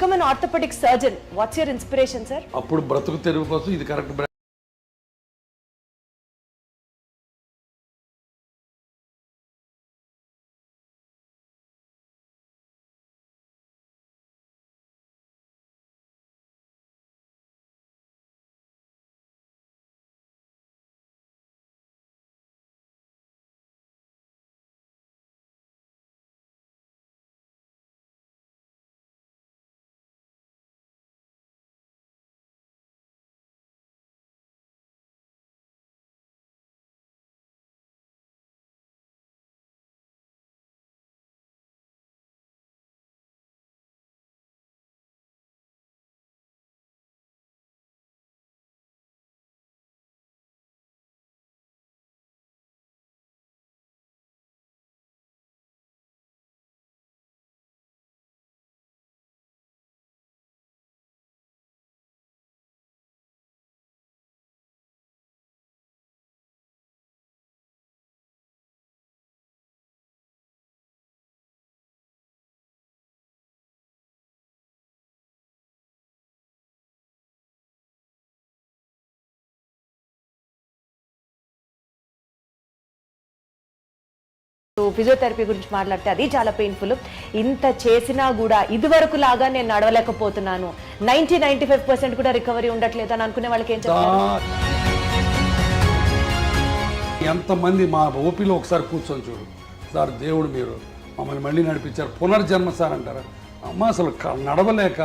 become an orthopedic surgeon, what's your inspiration, sir? అప్పుడు బ్రతుకు తెరువు కోసం ఇది కరెక్ట్. ఫిజియోథెరపీ గురించి మాట్లాడితే అది చాలా పెయిన్ఫుల్. ఇంత చేసినా కూడా ఇదివరకు లాగా నేను నడవలేకపోతున్నాను, 95% కూడా రికవరీ ఉండట్లేదు అని అనుకునే వాళ్ళకి ఏం చెప్తారు? ఎంతమంది మా ఓపీలో ఒకసారి కూర్చొని చూడు సార్, దేవుడు మీరు మమ్మల్ని మళ్ళీ నడిపించారు, పునర్జన్మ సార్ అంటారా? అమ్మ అసలు నడవలేక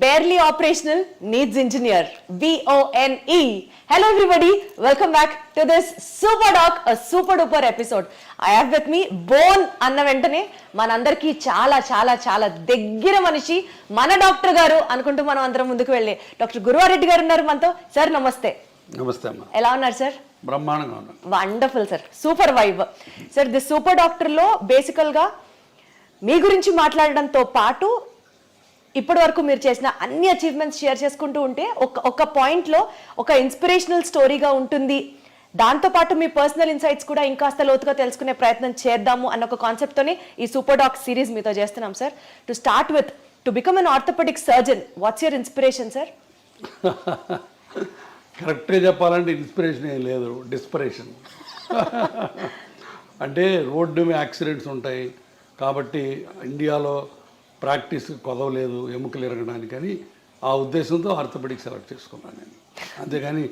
Barely operational needs engineer, BONE. Hello everybody, welcome back to this super doc, a super duper episode. I have with me bone అన్న వెంటనే మనందరికీ చాలా చాలా చాలా దగ్గర మనిషి మన డాక్టర్ గారు అనుకుంటూ మనం అందరం ముందుకు వెళ్ళే డాక్టర్ గురువారెడ్డి గారు ఉన్నారు మనతో. సార్ నమస్తే. నమస్తే అమ్మా. ఎలా ఉన్నారు సార్? బ్రహ్మాండంగా ఉన్నారు. Wonderful sir, super vibe. Sir the super doctor లో బేసికల్ గా మీ గురించి మాట్లాడడంతో పాటు ఇప్పటి వరకు మీరు చేసిన అన్ని అచీవ్మెంట్స్ షేర్ చేసుకుంటూ ఉంటే ఒక పాయింట్లో ఒక ఇన్స్పిరేషనల్ స్టోరీగా ఉంటుంది. దాంతోపాటు మీ పర్సనల్ ఇన్సైట్స్ కూడా ఇంకాస్త లోతుగా తెలుసుకునే ప్రయత్నం చేద్దాము అన్న ఒక కాన్సెప్ట్తోనే ఈ సూపర్ డాక్ సిరీస్ మీతో చేస్తున్నాం sir. To start with, to become an orthopaedic surgeon, what's your inspiration sir? కరెక్ట్గా చెప్పాలంటే ఇన్స్పిరేషన్ ఏం లేదు, డిస్పరేషన్. అంటే రోడ్డు యాక్సిడెంట్స్ ఉంటాయి కాబట్టి ఇండియాలో ప్రాక్టీస్ కొదవలేదు ఎముకలు ఎరగడానికి అని ఆ ఉద్దేశంతో ఆర్థోపెడిక్స్ సెలెక్ట్ చేసుకున్నాను నేను. అంతేగాని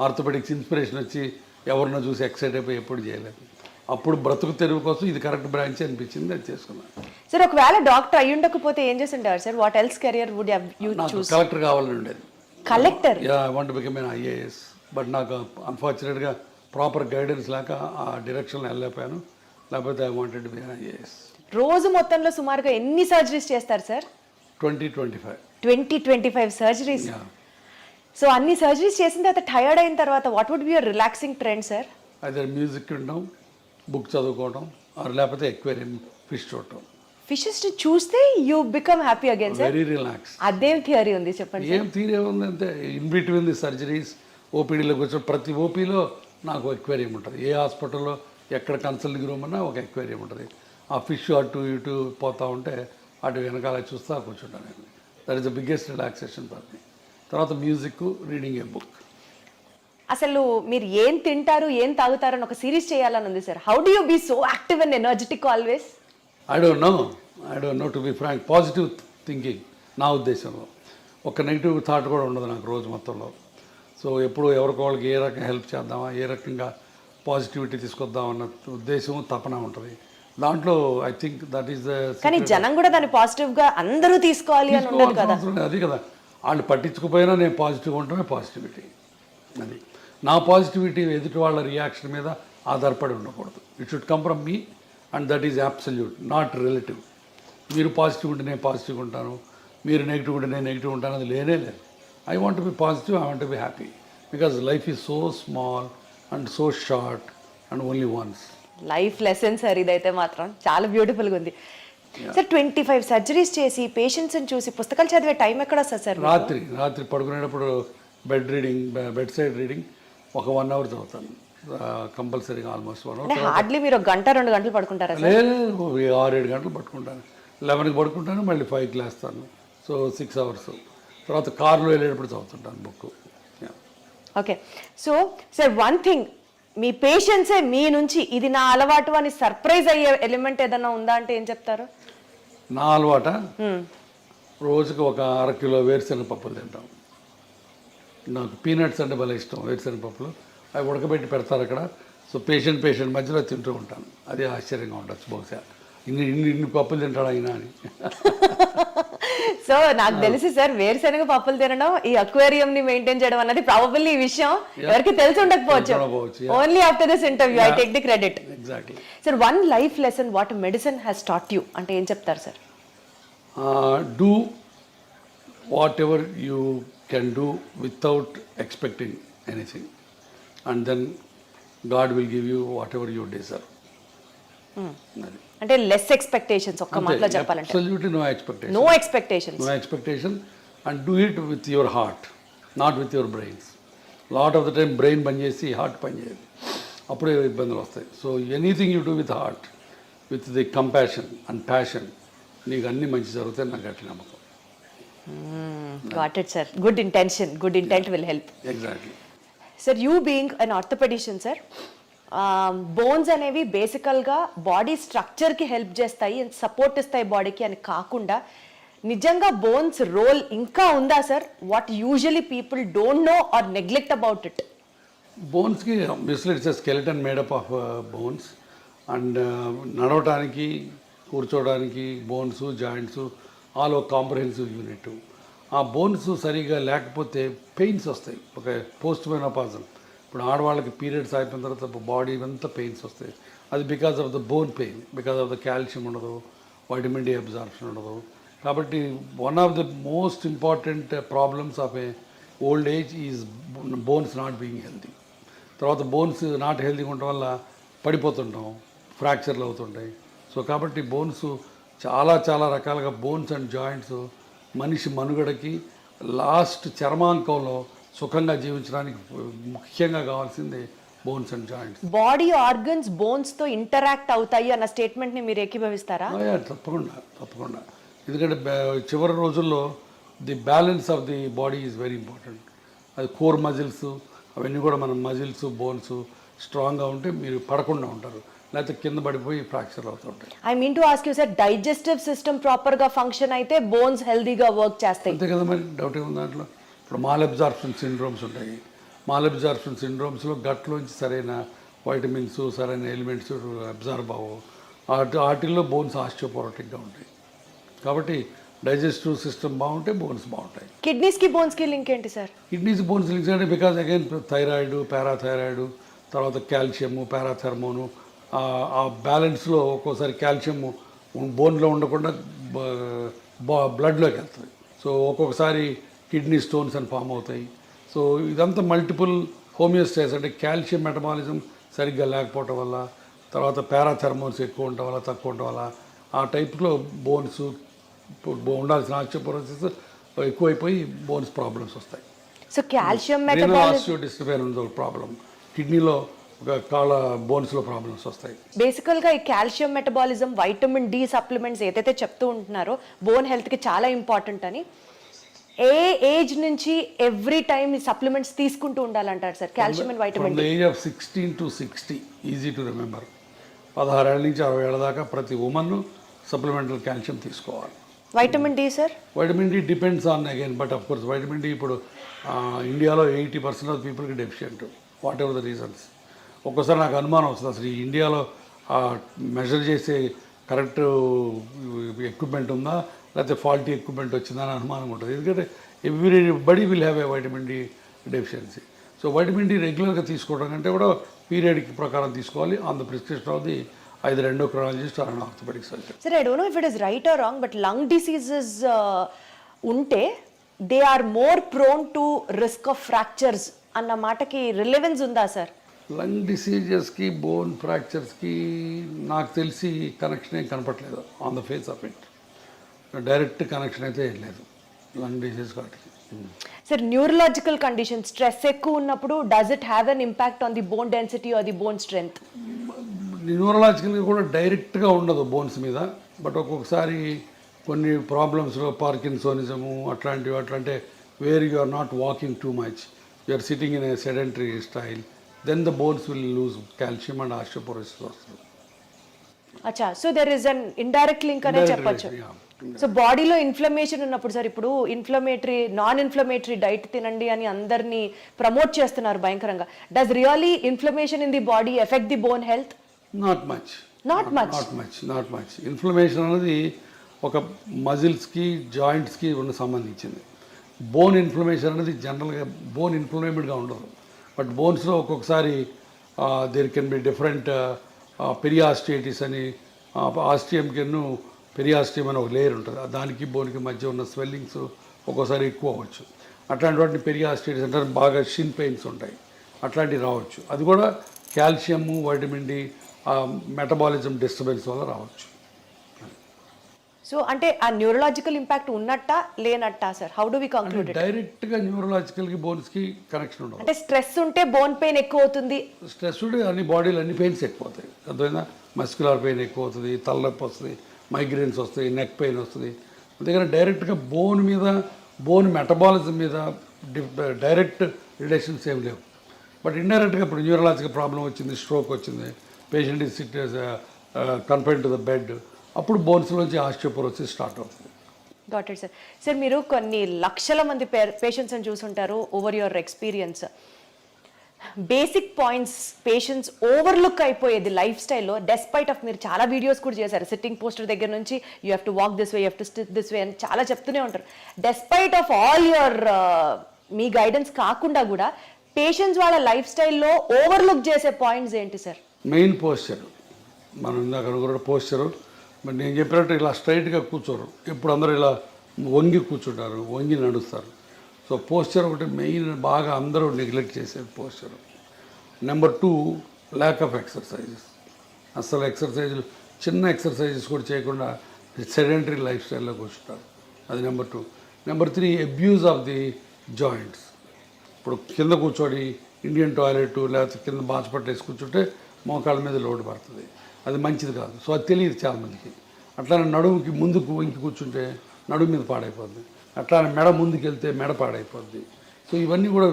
ఆర్థోపెడిక్స్ ఇన్స్పిరేషన్ వచ్చి ఎవరినో చూసి ఎక్సైట్ అయిపోయి ఎప్పుడు చేయలేదు. అప్పుడు బ్రతుకు తెరువు కోసం ఇది కరెక్ట్ బ్రాంచ్ అనిపించింది, అది చేసుకున్నాను. సార్ ఒకవేళ డాక్టర్ అయ్యి ఉండకపోతే ఏం చేసి ఉంటారు sir? What else career would you choose? Collector కావాలని ఉండేది. Collector? Yeah, I want to become an IAS. But నాకు అన్ఫార్చునేట్గా ప్రాపర్ గైడెన్స్ లేక ఆ డైరెక్షన్లో వెళ్ళలేకపోయాను. లేకపోతే I wanted to be an IAS. రోజు మొత్తంలో సుమారుగా ఎన్ని సర్జరీస్ చేస్తారు సార్? 20-25 సర్జరీస్. సో అన్ని సర్జరీస్ చేసిన తర్వాత టైర్డ్ అయిన తర్వాత what would be your relaxing trend sir? అదే మ్యూజిక్ వినడం, బుక్ చదువుకోవడం, లేకపోతే ఎక్వేరియం ఫిష్ చూడటం. ఫిషెస్ చూస్తే you become happy again sir? Very relax. అదేం థియరీ ఉంది చెప్పండి? ఏం థియరీ ఉంది అంటే ఇన్ బిట్వీన్ ది సర్జరీస్ ఓపీడీలోకి వచ్చి ప్రతి ఓపీలో నాకు ఎక్వేరియం ఉంటుంది. ఏ హాస్పిటల్లో ఎక్కడ కన్సల్టింగ్ రూమ్ అన్నా ఒక ఎక్వేరియం ఉంటుంది. ఆ ఫిష్ అటు ఇటు పోతూ ఉంటే అటు వెనకాల చూస్తా కూర్చుంటాను నేను. That is the biggest relaxation for me. తర్వాత మ్యూజిక్, రీడింగ్ ఏ బుక్. అసలు మీరు ఏం తింటారు, ఏం తాగుతారు అని ఒక సిరీస్ చేయాలని ఉంది sir. How do you be so active and energetic always? I don't know to be frank. Positive thinking నా ఉద్దేశంలో. ఒక నెగిటివ్ థాట్ కూడా ఉండదు నాకు రోజు మొత్తంలో. సో ఎప్పుడు ఎవరికోళ్ళకి ఏ రకంగా హెల్ప్ చేద్దామా, ఏ రకంగా పాజిటివిటీ తీసుకొద్దామన్న ఉద్దేశం, తపన ఉంటుంది దాంట్లో. I think that is the. కానీ జనం కూడా దాన్ని పాజిటివ్గా అందరూ తీసుకోవాలి అని ఉండదు కదా. అది కదా, వాళ్ళు పట్టించుకుపోయినా నేను పాజిటివ్గా ఉండటమే పాజిటివిటీ. అది నా పాజిటివిటీ ఎదుటి వాళ్ళ రియాక్షన్ మీద ఆధారపడి ఉండకూడదు. It should come from me and that is absolute, not relative. మీరు పాజిటివ్ ఉంటే నేను పాజిటివ్గా ఉంటాను, మీరు నెగిటివ్ ఉంటే నేను నెగిటివ్ ఉంటాను, అది లేనే లేదు. I want to be positive, I want to be happy because life is so small and so short and only once. Life lesson sir ఇదైతే మాత్రం చాలా బ్యూటిఫుల్గా ఉంది. సార్ 25 సర్జరీస్ చేసి పేషెంట్స్ని చూసి పుస్తకాలు చదివే టైం ఎక్కడ వస్తుంది సార్? రాత్రి పడుకునేటప్పుడు బెడ్ సైడ్ రీడింగ్ ఒక 1 అవర్ చదువుతాను కంపల్సరీగా, ఆల్మోస్ట్ 1 అంటే అవర్. హార్డ్లీ మీరు 1 గంట 2 గంటలు పడుకుంటారా సార్? లేదు 6-7 గంటలు పట్టుకుంటాను. 11కి పడుకుంటాను, మళ్ళీ 5కి లేస్తాను. So 6 hours. తర్వాత కార్లో వెళ్ళేటప్పుడు చదువుతుంటాను book. Okay. So sir one thing, మీ పేషెంట్సే మీ నుంచి ఇది నా అలవాటు అని సర్ప్రైజ్ అయ్యే ఎలిమెంట్ ఏదైనా ఉందా అంటే ఏం చెప్తారు? నా అలవాట రోజుకి ఒక 1/2 కిలో వేరుశనగ పప్పులు తింటాం. నాకు పీనట్స్ అంటే భలే ఇష్టం. వేరుశనగ పప్పులు అవి ఉడకబెట్టి పెడతారు అక్కడ. సో పేషెంట్ మధ్యలో తింటూ ఉంటాను. అది ఆశ్చర్యంగా ఉండొచ్చు బహుశా, ఇన్ని పప్పులు తింటాడు అయినా అని. సో నాకు తెలిసి సార్ వేరుశనగ పప్పులు తినడం, ఈ అక్వేరియం ని మెయింటైన్ చేయడం అన్నది ప్రాబబుల్లీ ఈ విషయం ఎవరికి తెలిసి ఉండకపోవచ్చు. Only after this interview I take the credit. Exactly. Sir one life lesson what medicine has taught you అంటే ఏం చెప్తారు sir? Do whatever you can do without expecting anything, and then God will give you whatever you deserve. అంటే less expectations, ఒక్క మాటలో చెప్పాలంటే absolutely no expectation. No expectations. No expectation, and do it with your heart, not with your brains. Lot of the time brain పనిచేసి heart పనిచేయదు, అప్పుడే ఇబ్బందులు వస్తాయి. So anything you do with heart, with the compassion and passion, నీకు అన్ని మంచి జరుగుతాయి, నాకు గట్టి నమ్మకం. Got it sir. Good intent will help. Exactly. Sir you being an orthopaedician sir, bones అనేవి బేసికల్గా బాడీ స్ట్రక్చర్కి హెల్ప్ చేస్తాయి అండ్ సపోర్ట్ ఇస్తాయి బాడీకి అని కాకుండా నిజంగా బోన్స్ రోల్ ఇంకా ఉందా sir? What usually people don't know or neglect about it. బోన్స్కి obviously it's a skeleton made up of bones, and నడవటానికి కూర్చోవడానికి బోన్స్ జాయింట్స్ ఆల్ ఒక కాంప్రహెన్సివ్ యూనిట్. ఆ బోన్స్ సరిగా లేకపోతే పెయిన్స్ వస్తాయి. ఒక పోస్ట్ మెనోపాజల్, ఇప్పుడు ఆడవాళ్ళకి పీరియడ్స్ అయిపోయిన తర్వాత బాడీ అంతా పెయిన్స్ వస్తాయి. అది because of the bone pain, because of the calcium ఉండదు, వైటమిన్ డి అబ్జార్ప్షన్ ఉండదు. కాబట్టి one of the most important problems of A old age is bones not being healthy. తర్వాత బోన్స్ నాట్ హెల్తీగా ఉండటం వల్ల పడిపోతుంటాం, ఫ్రాక్చర్లు అవుతుంటాయి. సో కాబట్టి బోన్స్ చాలా రకాలుగా బోన్స్ అండ్ జాయింట్స్ మనిషి మనుగడకి లాస్ట్ చర్మాంకంలో సుఖంగా జీవించడానికి ముఖ్యంగా కావాల్సింది bones and joints. Body organs bones తో ఇంటరాక్ట్ అవుతాయి అన్న స్టేట్మెంట్ ని మీరు ఏకీభవిస్తారా? తప్పకుండా. ఎందుకంటే చివరి రోజుల్లో the balance of the body is very important. అది కోర్ మజిల్స్ అవన్నీ కూడా మన మజిల్స్ బోన్స్ స్ట్రాంగ్గా ఉంటే మీరు పడకుండా ఉంటారు, లేకపోతే కింద పడిపోయి ఫ్రాక్చర్ అవుతుంటాయి. I mean to ask you sir, digestive system ప్రాపర్గా ఫంక్షన్ అయితే బోన్స్ హెల్దీగా వర్క్ చేస్తాయి. అంతే కదా, మరి డౌట్ ఏముంది దాంట్లో. ఇప్పుడు మాల్అబ్జార్ప్షన్ సిండ్రోమ్స్ ఉంటాయి. మాల్అబ్జార్ప్షన్ సిండ్రోమ్స్లో గట్లోంచి సరైన వైటమిన్స్ సరైన ఎలిమెంట్స్ అబ్జార్బ్ అవ్వవు. వాటిల్లో బోన్స్ ఆస్టియోపోరోటిక్గా ఉంటాయి. కాబట్టి డైజెస్టివ్ సిస్టమ్ బాగుంటే బోన్స్ బాగుంటాయి. కిడ్నీస్కి బోన్స్కి లింక్ ఏంటి సార్? కిడ్నీస్ బోన్స్ లింక్స్ అంటే బికాజ్ అగైన్ థైరాయిడ్, పారాథైరాయిడ్, తర్వాత కాల్షియము, పారాథర్మోను, ఆ బ్యాలెన్స్లో ఒక్కోసారి కాల్షియము బోన్లో ఉండకుండా బ్లడ్లోకి వెళ్తుంది. సో ఒక్కొక్కసారి కిడ్నీ స్టోన్స్ అని ఫామ్ అవుతాయి. సో ఇదంతా మల్టిపుల్ హోమియోస్టేస్, అంటే కాల్షియం మెటబాలిజం సరిగ్గా లేకపోవటం వల్ల, తర్వాత పారాథర్మోన్స్ ఎక్కువ ఉండటం వల్ల తక్కువ ఉండటం వల్ల ఆ టైప్లో బోన్స్ ఉండాల్సిన ఆస్టియోపోరోసిస్ ఎక్కువైపోయి బోన్స్ ప్రాబ్లమ్స్ వస్తాయి. సో కాల్షియం మెటబాలిజం ఆస్టియోడిస్ట్రోఫీ ఉంది ప్రాబ్లం, కిడ్నీలో ఒక కాళ్ళ బోన్స్లో ప్రాబ్లమ్స్ వస్తాయి. బేసికల్గా ఈ calcium metabolism, vitamin D supplements ఏదైతే చెప్తూ ఉంటున్నారో బోన్ హెల్త్కి చాలా ఇంపార్టెంట్ అని, ఏ ఏజ్ నుంచి ఎవ్రీ టైమ్ ఈ సప్లిమెంట్స్ తీసుకుంటూ ఉండాలంటారు sir? Calcium and vitamin D. Age of 16 to 60 easy to remember. 16 ఏళ్ళ నుంచి 60 ఏళ్ళ దాకా ప్రతి ఉమెన్ సప్లిమెంటల్ కాల్షియం తీసుకోవాలి. Vitamin D sir? Vitamin D depends on again, but of course vitamin D ఇప్పుడు ఇండియాలో 80% ఆఫ్ పీపుల్కి deficient, whatever the reasons. ఒక్కోసారి నాకు అనుమానం వస్తుంది, అసలు ఈ ఇండియాలో మెజర్ చేసే కరెక్ట్ ఎక్విప్మెంట్ ఉందా, లేకపోతే ఫాల్టీ ఎక్విప్మెంట్ వచ్చిందని అనుమానం ఉంటుంది. ఎందుకంటే everybody will have a vitamin D deficiency. So vitamin D రెగ్యులర్గా తీసుకోవడం కంటే కూడా పీరియడ్ ప్రకారం తీసుకోవాలి, on the prescription of the either endocrinologist or an orthopedic surgeon. Sir, I don't know if it is right or wrong, but lung diseases unte they are more prone to risk of fractures అన్న మాటకి relevance ఉందా sir? Lung డిసీజెస్కి bone ఫ్రాక్చర్స్కి నాకు తెలిసి connection ఏం కనపట్లేదు on the face of it. Direct connection అయితే ఏం లేదు లంగ్ డిసీజ్ వాటికి. సార్ న్యూరలాజికల్ కండిషన్ స్ట్రెస్ ఎక్కువ ఉన్నప్పుడు does it have an impact on the bone density or the bone strength? న్యూరలాజికల్గా కూడా డైరెక్ట్గా ఉండదు బోన్స్ మీద, బట్ ఒక్కొక్కసారి కొన్ని ప్రాబ్లమ్స్లో పార్కిన్సోనిజము అట్లాంటివి అట్లంటే where you are not walking too much, you are sitting in a sedentary style, then the bones will lose calcium and osteoporosis వస్తుంది. అచ్చా, so there is an indirect link అనే చెప్పొచ్చు. సో బాడీలో ఇన్ఫ్లమేషన్ ఉన్నప్పుడు sir, ఇప్పుడు non inflammatory diet తినండి అని అందరినీ ప్రమోట్ చేస్తున్నారు భయంకరంగా. Does really inflammation in the body effect the bone health? Not much. Inflammation అనేది ఒక మజిల్స్కి జాయింట్స్కి సంబంధించింది. బోన్ ఇన్ఫ్లమేషన్ అనేది జనరల్గా బోన్ ఇన్ఫ్లమేటెడ్గా ఉండదు, బట్ బోన్స్లో ఒక్కొక్కసారి దేర్ కెన్ బి డిఫరెంట్ పెరియాస్టిటిస్ అని, ఆస్టియంకిను పెరియాస్టియం అని ఒక లేయర్ ఉంటుంది, దానికి బోన్కి మధ్య ఉన్న స్వెల్లింగ్స్ ఒక్కోసారి ఎక్కువ అవ్వచ్చు. అట్లాంటి వాటిని పెరియాస్టిటిస్ అంటే బాగా షిన్ పెయిన్స్ ఉంటాయి, అట్లాంటివి రావచ్చు. అది కూడా calcium, vitamin D, metabolism disturbance వల్ల రావచ్చు. సో అంటే ఆ న్యూరలాజికల్ ఇంపాక్ట్ ఉన్నట్టా లేనట్టా sir? How do we conclude it? డైరెక్ట్గా న్యూరలాజికల్కి బోన్స్కి కనెక్షన్ ఉండదు. అంటే స్ట్రెస్ ఉంటే బోన్ పెయిన్ ఎక్కువ అవుతుంది. స్ట్రెస్ ఉంటే అన్ని బాడీలో అన్ని పెయిన్స్ ఎక్కువ అవుతాయి. అర్థమైందా? మస్క్యులర్ పెయిన్ ఎక్కువ అవుతుంది, తలనొప్పి వస్తుంది, మైగ్రేన్స్ వస్తాయి, నెక్ పెయిన్ వస్తుంది. అందుకని డైరెక్ట్గా బోన్ మీద, బోన్ మెటబాలిజం మీద డైరెక్ట్ రిలేషన్స్ ఏం లేవు. బట్ ఇండైరెక్ట్గా ఇప్పుడు న్యూరలాజికల్ ప్రాబ్లం వచ్చింది, స్ట్రోక్ వచ్చింది, patient is SIT confine to the bed, అప్పుడు బోన్స్లోంచి ఆస్టియోపోరోసిస్ స్టార్ట్ అవుతుంది. Got it sir. సార్ మీరు కొన్ని లక్షల మంది పేషెంట్స్ని చూసుంటారు over your experience. Basic points patients overlook అయిపోయేది లైఫ్ స్టైల్లో, డెస్పైట్ ఆఫ్ మీరు చాలా వీడియోస్ కూడా చేశారు, సిట్టింగ్ పోస్టర్ దగ్గర నుంచి you have to walk this way, you have to SIT this way అని చాలా చెప్తూనే ఉంటారు. Despite of all your me guidance కాకుండా కూడా పేషెంట్స్ వాళ్ళ లైఫ్ స్టైల్లో ఓవర్లుక్ చేసే పాయింట్స్ ఏంటి సార్? Main posture. మనం ఇందాక కూడా పోస్చరు, మరి నేను చెప్పినట్టు ఇలా స్ట్రైట్గా కూర్చోరు, ఇప్పుడు అందరూ ఇలా వంగి కూర్చుంటారు, వంగి నడుస్తారు. సో పోస్చర్ ఒకటి మెయిన్, బాగా అందరూ నెగ్లెక్ట్ చేసేది posture. Number 2, lack of exercises. అసలు ఎక్సర్సైజులు, చిన్న ఎక్సర్సైజెస్ కూడా చేయకుండా సెడెంటరీ లైఫ్ స్టైల్లో కూర్చుంటారు. అది number 2. Number 3, abuse of the joints. ఇప్పుడు కింద కూర్చొని ఇండియన్ టాయిలెట్ లేకపోతే కింద బాచిపట్టు వేసి కూర్చుంటే మోకాళ్ళ మీద లోటు పడుతుంది, అది మంచిది కాదు. సో అది తెలియదు చాలామందికి. అట్లానే నడుముకి ముందుకు వంకి కూర్చుంటే నడుము మీద పాడైపోద్ది, అట్లానే మెడ ముందుకు వెళ్తే మెడ పాడైపోద్ది. సో ఇవన్నీ కూడా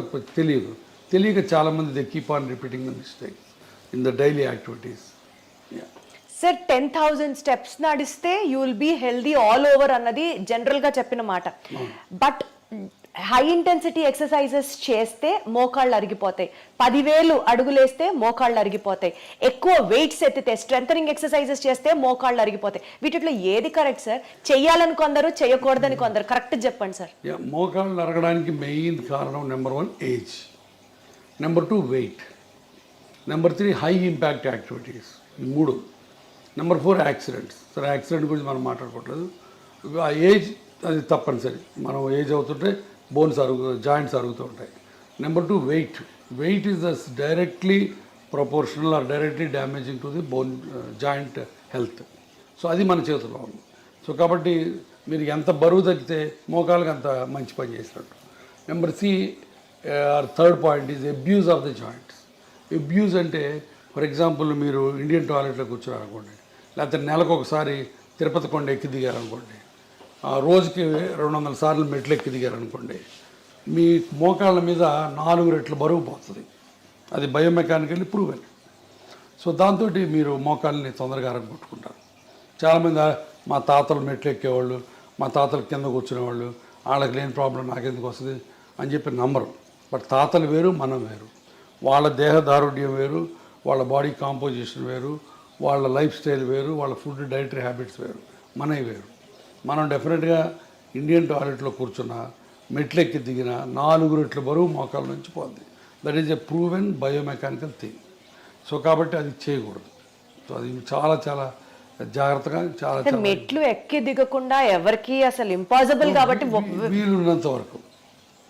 తెలియక చాలామంది they keep on repeating the mistakes in the daily activities. Sir 10,000 steps నడిస్తే you will be healthy all over అన్నది జనరల్గా చెప్పిన మాట. బట్ హై ఇంటెన్సిటీ ఎక్సర్సైజెస్ చేస్తే మోకాళ్ళు అరిగిపోతాయి, 10,000 అడుగులేస్తే మోకాళ్ళు అరిగిపోతాయి, ఎక్కువ వెయిట్స్ ఎత్తితే స్ట్రెంథనింగ్ ఎక్సర్సైజెస్ చేస్తే మోకాళ్ళు అరిగిపోతాయి. వీటిలో ఏది కరెక్ట్ సార్? చెయ్యాలని కొందరు, చేయకూడదని కొందరు, కరెక్ట్ చెప్పండి సార్. మోకాళ్ళు అరగడానికి మెయిన్ కారణం number 1 age, number 2 weight, number 3 high impact activities, 3. Number 4 accidents. సరే యాక్సిడెంట్ గురించి మనం మాట్లాడుకోవట్లేదు, ఆ ఏజ్ అది తప్పనిసరి. మనం ఏజ్ అవుతుంటే బోన్స్ జాయింట్స్ అరుగుతూ ఉంటాయి. Number 2 weight is the directly proportional or directly damaging to the bone joint health. So అది మన చేతిలో ఉంది. సో కాబట్టి మీరు ఎంత బరువు తగ్గితే మోకాళ్ళకి అంత మంచి పని చేసినట్టు. Number 3 or third point is abuse of the joints. Abuse అంటే ఫర్ ఎగ్జాంపుల్ మీరు ఇండియన్ టాయిలెట్లో కూర్చోారనుకోండి, లేకపోతే నెలకు ఒకసారి తిరుపతి కొండ ఎక్కి దిగారనుకోండి, రోజుకి 200 సార్లు మెట్లు ఎక్కి దిగారనుకోండి, మీ మోకాళ్ళ మీద 4 రెట్లు బరువు పోతుంది. అది బయోమెకానికల్లీ ప్రూవెన్. సో దాంతో మీరు మోకాళ్ళని తొందరగా అరగొట్టుకుంటారు. చాలామంది మా తాతలు మెట్లు ఎక్కేవాళ్ళు, మా తాతలు కింద కూర్చునేవాళ్ళు, వాళ్ళకి లేని ప్రాబ్లం నాకెందుకు వస్తుంది అని చెప్పి నమ్మరు. బట్ తాతలు వేరు, మనం వేరు, వాళ్ళ దేహదారుఢ్యం వేరు, వాళ్ళ బాడీ కాంపోజిషన్ వేరు, వాళ్ళ లైఫ్ స్టైల్ వేరు, వాళ్ళ ఫుడ్ డైటరీ హ్యాబిట్స్ వేరు, మనవి వేరు. మనం డెఫినెట్గా ఇండియన్ టాయిలెట్లో కూర్చున్న, మెట్లెక్కి దిగిన 4 రెట్లు బరువు మోకాళ్ళ నుంచి పోద్ది. That is a proven biomechanical thing. So కాబట్టి అది చేయకూడదు. సో అది చాలా చాలా జాగ్రత్తగా, చాలా మెట్లు ఎక్కి దిగకుండా ఎవరికి అసలు ఇంపాసిబుల్ కాబట్టి వీలున్నంత వరకు,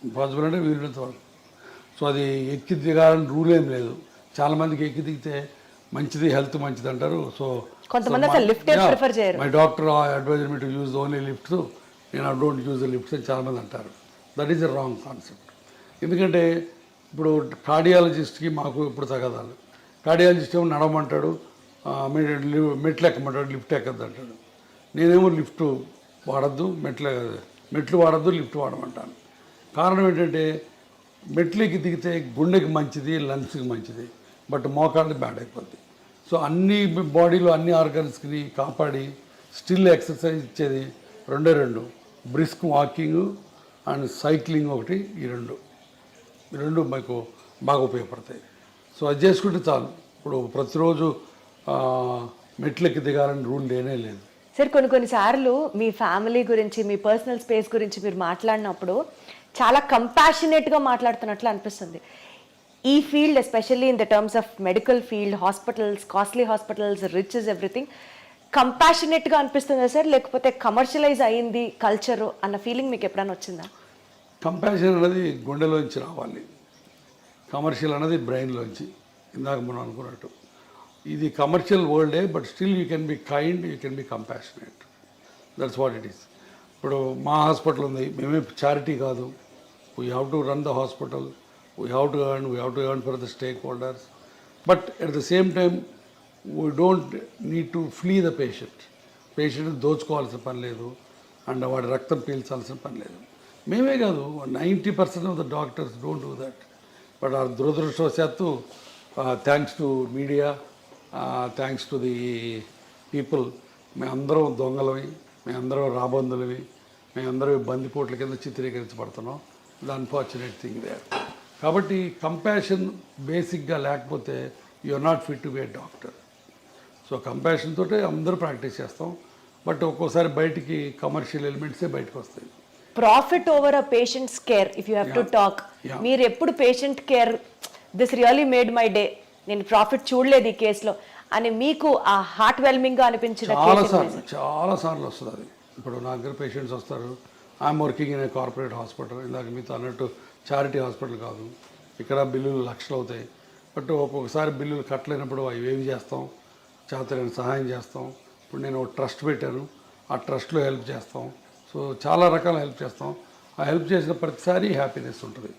ఇంపాసిబుల్ అంటే వీలున్నంత వరకు. సో అది ఎక్కి దిగాలని రూల్ ఏం లేదు, చాలామందికి ఎక్కి దిగితే మంచిది, హెల్త్ మంచిది అంటారు. సో కొంతమంది అసలు లిఫ్ట్ ప్రిఫర్ చేయరు. My doctor adviser me to use only lifts, నేను I don't use the lifts అని చాలామంది అంటారు. That is a wrong concept. ఎందుకంటే ఇప్పుడు కార్డియాలజిస్ట్కి మాకు ఇప్పుడు తగదాలు. కార్డియాలజిస్ట్ ఏమో నడవమంటాడు, మెట్లు ఎక్కమంటాడు, లిఫ్ట్ ఎక్కద్దు అంటాడు. నేనేమో లిఫ్ట్ వాడద్దు, మెట్లు వాడద్దు, లిఫ్ట్ వాడమంటాను. కారణం ఏంటంటే మెట్లు ఎక్కి దిగితే గుండెకి మంచిది, లంగ్స్కి మంచిది, బట్ మోకాళ్ళకి బ్యాడ్ అయిపోద్ది. సో అన్ని బాడీలో అన్ని ఆర్గన్స్కి కాపాడి స్టిల్ ఎక్సర్సైజ్ ఇచ్చేది రెండు బ్రిస్క్ వాకింగ్ అండ్ సైక్లింగ్ ఒకటి. ఈ రెండు మీకు బాగా ఉపయోగపడతాయి. సో అది చేసుకుంటే చాలు. ఇప్పుడు ప్రతిరోజు మెట్లెక్కి దిగాలని రూల్ లేనే లేదు. సార్ కొన్నిసార్లు మీ ఫ్యామిలీ గురించి, మీ పర్సనల్ స్పేస్ గురించి మీరు మాట్లాడినప్పుడు చాలా కంపాషనేట్గా మాట్లాడుతున్నట్లు అనిపిస్తుంది. ఈ field especially in the terms of medical field, hospitals, costly hospitals, rich is everything, కంపాషనేట్గా అనిపిస్తుందా సార్, లేకపోతే కమర్షియలైజ్ అయింది కల్చరు అన్న ఫీలింగ్ మీకు ఎప్పుడైనా వచ్చిందా? కంపాషన్ అనేది గుండెలోంచి రావాలి, కమర్షియల్ అనేది బ్రెయిన్లోంచి. ఇందాక మనం అనుకున్నట్టు ఇది కమర్షియల్ వరల్డే, but still you can be kind, you can be compassionate. That's what it is. ఇప్పుడు మా హాస్పిటల్ ఉంది, మేమే చారిటీ కాదు. We have to run the hospital, we have to earn for the stakeholders, but at the same time we don't need to flee the patient. పేషెంట్ని దోచుకోవాల్సిన పని లేదు, and వాడి రక్తం పీల్చాల్సిన పని లేదు. మేమే కాదు, 90% of the doctors don't do that. But ఆ దురదృష్టవశాత్తు thanks to media, thanks to the people, మేమందరం దొంగలవి, మేమందరం రాబందులవి, మేమందరం బందిపోట్ల కింద చిత్రీకరించబడుతున్నాం. The unfortunate thing they. కాబట్టి కంపాషన్ బేసిక్గా లేకపోతే you are not fit to be a doctor. So compassion తోటే అందరూ ప్రాక్టీస్ చేస్తాం, బట్ ఒక్కోసారి బయటికి కమర్షియల్ ఎలిమెంట్సే బయటకు వస్తాయి. Profit over a patients care, if you have to talk, మీరు ఎప్పుడు patient care this really made my day, నేను ప్రాఫిట్ చూడలేదు ఈ కేసులో అని మీకు ఆ హార్ట్ వెల్మింగ్గా అనిపించిన చాలా సార్లు వస్తుంది అది. ఇప్పుడు నా దగ్గర పేషెంట్స్ వస్తారు, I'm working in a corporate hospital, ఇందాక మీతో అన్నట్టు చారిటీ హాస్పిటల్ కాదు, ఇక్కడ బిల్లులు లక్షలు అవుతాయి. బట్ ఒక్కొక్కసారి బిల్లులు కట్టలేనప్పుడు అవి ఏమి చేస్తాం, చేతనైన సహాయం చేస్తాం. ఇప్పుడు నేను ఒక ట్రస్ట్ పెట్టాను, ఆ ట్రస్ట్లో హెల్ప్ చేస్తాం. సో చాలా రకాల హెల్ప్ చేస్తాం. ఆ హెల్ప్ చేసిన ప్రతిసారి హ్యాపీనెస్ ఉంటుంది,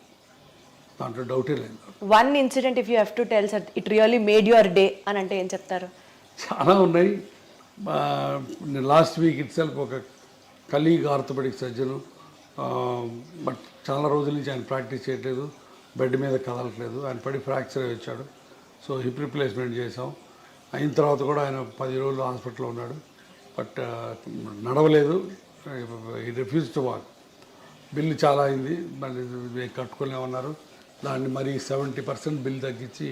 దాంట్లో డౌటే లేదు. One incident if you have to tell sir, it really made your day అని అంటే ఏం చెప్తారు? చాలా ఉన్నాయి. లాస్ట్ వీక్ ఇట్ సెల్ఫ్ ఒక కలీగ్ ఆర్థోపెడిక్ సర్జను, బట్ చాలా రోజుల నుంచి ఆయన ప్రాక్టీస్ చేయట్లేదు, బెడ్ మీద కదలట్లేదు, ఆయన పడి ఫ్రాక్చర్ అయ్యి వచ్చాడు. సో హిప్ రిప్లేస్మెంట్ చేసాం. అయిన తర్వాత కూడా ఆయన 10 రోజులు హాస్పిటల్లో ఉన్నాడు, బట్ నడవలేదు, రిఫ్యూజ్ టు వాక్. బిల్లు చాలా అయింది, మళ్ళీ కట్టుకోలేమన్నారు. దాన్ని మరి 70% బిల్ తగ్గించి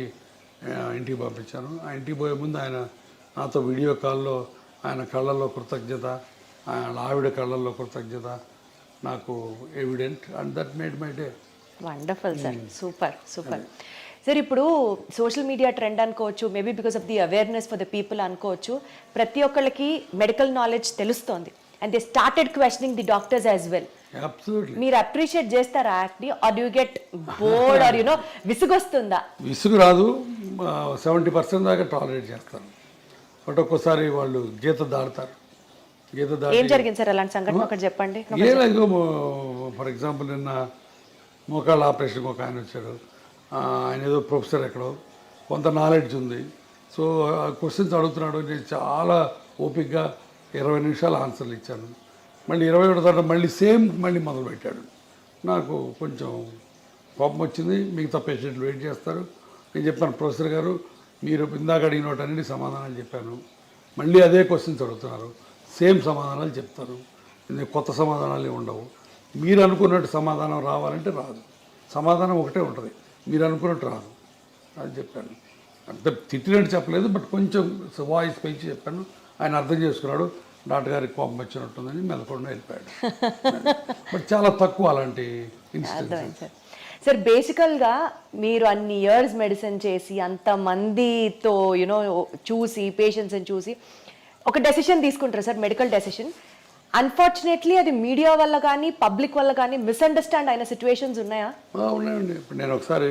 ఇంటికి పంపించాను. ఆ ఇంటికి పోయే ముందు ఆయన నాతో వీడియో కాల్లో ఆయన కళ్ళల్లో కృతజ్ఞత, ఆయన ఆవిడ కళ్ళల్లో కృతజ్ఞత నాకు evident, and that made my day. Wonderful sir, super super. Sir ఇప్పుడు సోషల్ మీడియా ట్రెండ్ అనుకోవచ్చు, maybe because of the awareness for the people అనుకోవచ్చు, ప్రతి ఒక్కళ్ళకి మెడికల్ నాలెడ్జ్ తెలుస్తోంది, and they started questioning the doctors as well. మీరు appreciate చేస్తారా యాక్ట్ని, or you get bored or you know విసుగొస్తుందా? విసుగు రాదు, 70% దాకా టాలరేట్ చేస్తాను. బట్ ఒక్కోసారి వాళ్ళు గీత దాడతారు. ఏం జరిగింది సార్ అలాంటి సంఘటన ఒకటి చెప్పండి. ఏదో ఫర్ ఎగ్జాంపుల్ నిన్న మోకాళ్ళ ఆపరేషన్కి ఒక ఆయన వచ్చాడు, ఆయన ఏదో ప్రొఫెసర్ ఎక్కడో, కొంత నాలెడ్జ్ ఉంది. సో క్వశ్చన్స్ అడుగుతున్నాడు, నేను చాలా ఓపిక్గా 20 నిమిషాలు ఆన్సర్లు ఇచ్చాను. మళ్ళీ 21 తర్వాత మళ్ళీ మొదలుపెట్టాడు. నాకు కొంచెం కోపం వచ్చింది. మిగతా పేషెంట్లు వెయిట్ చేస్తారు. నేను చెప్పాను, ప్రొఫెసర్ గారు మీరు ఇందాక అడిగిన వాటన్నిటి సమాధానాలు చెప్పాను, మళ్ళీ అదే క్వశ్చన్స్ అడుగుతున్నారు, సేమ్ సమాధానాలు చెప్తారు, కొత్త సమాధానాలు ఉండవు. మీరు అనుకున్నట్టు సమాధానం రావాలంటే రాదు, సమాధానం ఒకటే ఉంటుంది, మీరు అనుకున్నట్టు రాదు అని చెప్పాను. అంత తిట్టినట్టు చెప్పలేదు, బట్ కొంచెం వాయిస్ పెంచి చెప్పాను. ఆయన అర్థం చేసుకున్నాడు. డాక్టర్ గారికి కోపం వచ్చినట్టుందని మెదకుండా వెళ్ళిపోయాడు. బట్ చాలా తక్కువ అలాంటి ఇన్సిడెంట్స్. సార్ బేసికల్గా మీరు అన్ని ఇయర్స్ మెడిసిన్ చేసి అంతమందితో యూనో చూసి పేషెంట్స్ని చూసి ఒక డెసిషన్ తీసుకుంటారు సార్, మెడికల్ డెసిషన్. అన్ఫార్చునేట్లీ అది మీడియా వల్ల కానీ పబ్లిక్ వల్ల కానీ మిస్అండర్స్టాండ్ అయిన సిచ్యువేషన్స్ ఉన్నాయా? ఉన్నాయండి. ఇప్పుడు నేను ఒకసారి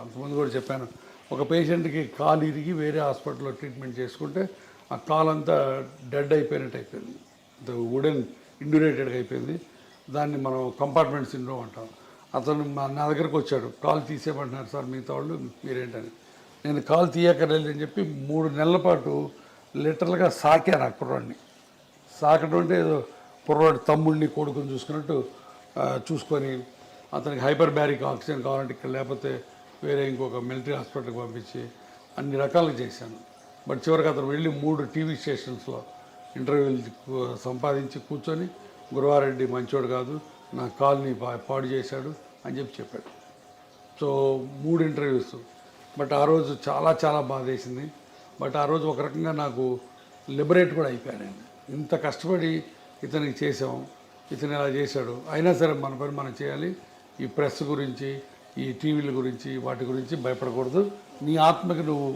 అంతకుముందు కూడా చెప్పాను, ఒక పేషెంట్కి కాలు ఇరిగి వేరే హాస్పిటల్లో ట్రీట్మెంట్ చేసుకుంటే ఆ కాలు అంతా డెడ్ అయిపోయినట్టు అయిపోయింది, వుడెన్ ఇండ్యూరేటెడ్గా అయిపోయింది. దాన్ని మనం కంపార్ట్మెంట్ సిండ్రోమ్ అంటాం. అతను నా దగ్గరకు వచ్చాడు, కాలు తీసేయమంటున్నారు సార్ మిగతా వాళ్ళు, మీరేంటని. నేను కాలు తీయక్కర్లేదు అని చెప్పి 3 నెలల పాటు లిటరల్గా సాకాను ఆ కుర్రాడిని. సాకడం అంటే ఏదో కుర్రాడు తమ్ముడిని కొడుకుని చూసుకున్నట్టు చూసుకొని అతనికి హైపర్ బ్యారిక్ ఆక్సిజన్ కావాలంటే ఇక్కడ, లేకపోతే వేరే ఇంకొక మిలిటరీ హాస్పిటల్కి పంపించి అన్ని రకాలుగా చేశాను. బట్ చివరికి అతను వెళ్ళి 3 టీవీ స్టేషన్స్లో ఇంటర్వ్యూలు సంపాదించి కూర్చొని గురువారెడ్డి మంచోడు కాదు, నా కాల్ని పాడు చేశాడు అని చెప్పాడు. So 3 interviews. బట్ ఆ రోజు చాలా చాలా బాధేసింది. బట్ ఆ రోజు ఒక రకంగా నాకు లిబరేట్ కూడా అయిపోయాను. ఇంత కష్టపడి ఇతనికి చేసాం, ఇతను ఇలా చేశాడు, అయినా సరే మన పని మనం చేయాలి. ఈ ప్రెస్ గురించి, ఈ టీవీల గురించి, వాటి గురించి భయపడకూడదు. నీ ఆత్మకి నువ్వు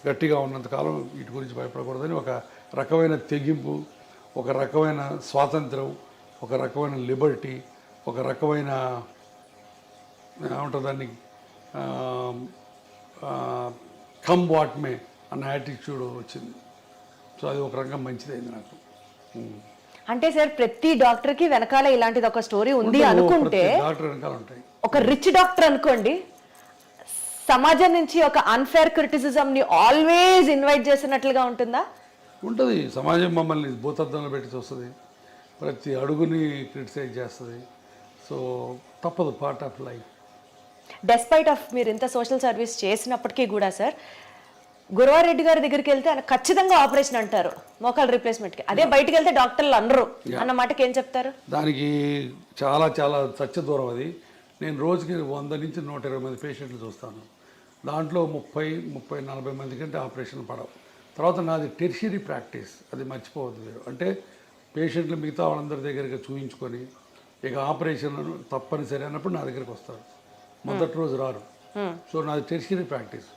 గట్టిగా ఉన్నంతకాలం వీటి గురించి భయపడకూడదని ఒక రకమైన తెగింపు, ఒక రకమైన స్వాతంత్రం, ఒక రకమైన లిబర్టీ, ఒక రకమైన ఏమంటుంది దాన్ని కమ్ వాట్ మే అన్న యాటిట్యూడ్ వచ్చింది. సో అది ఒక రకంగా మంచిదైంది నాకు. అంటే సార్ ప్రతి డాక్టర్కి వెనకాల ఇలాంటిది ఒక స్టోరీ ఉంది అనుకుంటే, డాక్టర్ వెనకాల ఉంటాయి. ఒక రిచ్ డాక్టర్ అనుకోండి, సమాజం నుంచి ఒక అన్ఫేర్ క్రిటిసిజం ని ఆల్వేస్ ఇన్వైట్ చేసినట్లుగా ఉంటుందా? ఉంటుంది. సమాజం మమ్మల్ని భూతద్దంలో పెట్టి చూస్తుంది, ప్రతి అడుగుని క్రిటిసైజ్ చేస్తుంది. సో తప్పదు, part of life. Despite of మీరు ఇంత సోషల్ సర్వీస్ చేసినప్పటికీ కూడా సార్, గురువారెడ్డి గారి దగ్గరికి వెళ్తే ఆయన ఖచ్చితంగా ఆపరేషన్ అంటారు మోకాల్ రీప్లేస్మెంట్కి. అదే బయటకు వెళ్తే డాక్టర్లు అనరు అన్న మాటకి ఏం చెప్తారు? దానికి చాలా చాలా సత్య దూరం అది. నేను రోజుకి 100 నుంచి 120 మంది పేషెంట్లు చూస్తాను. దాంట్లో 30-40 మంది కంటే ఆపరేషన్ పడవు. తర్వాత నాది టెర్షియరీ ప్రాక్టీస్, అది మర్చిపోవద్దు మీరు. అంటే పేషెంట్లు మిగతా వాళ్ళందరి దగ్గరికి చూయించుకొని ఇక ఆపరేషన్ తప్పనిసరి అన్నప్పుడు నా దగ్గరికి వస్తారు. మొదటి రోజు రారు. సో నాది టెర్షియరీ ప్రాక్టీస్.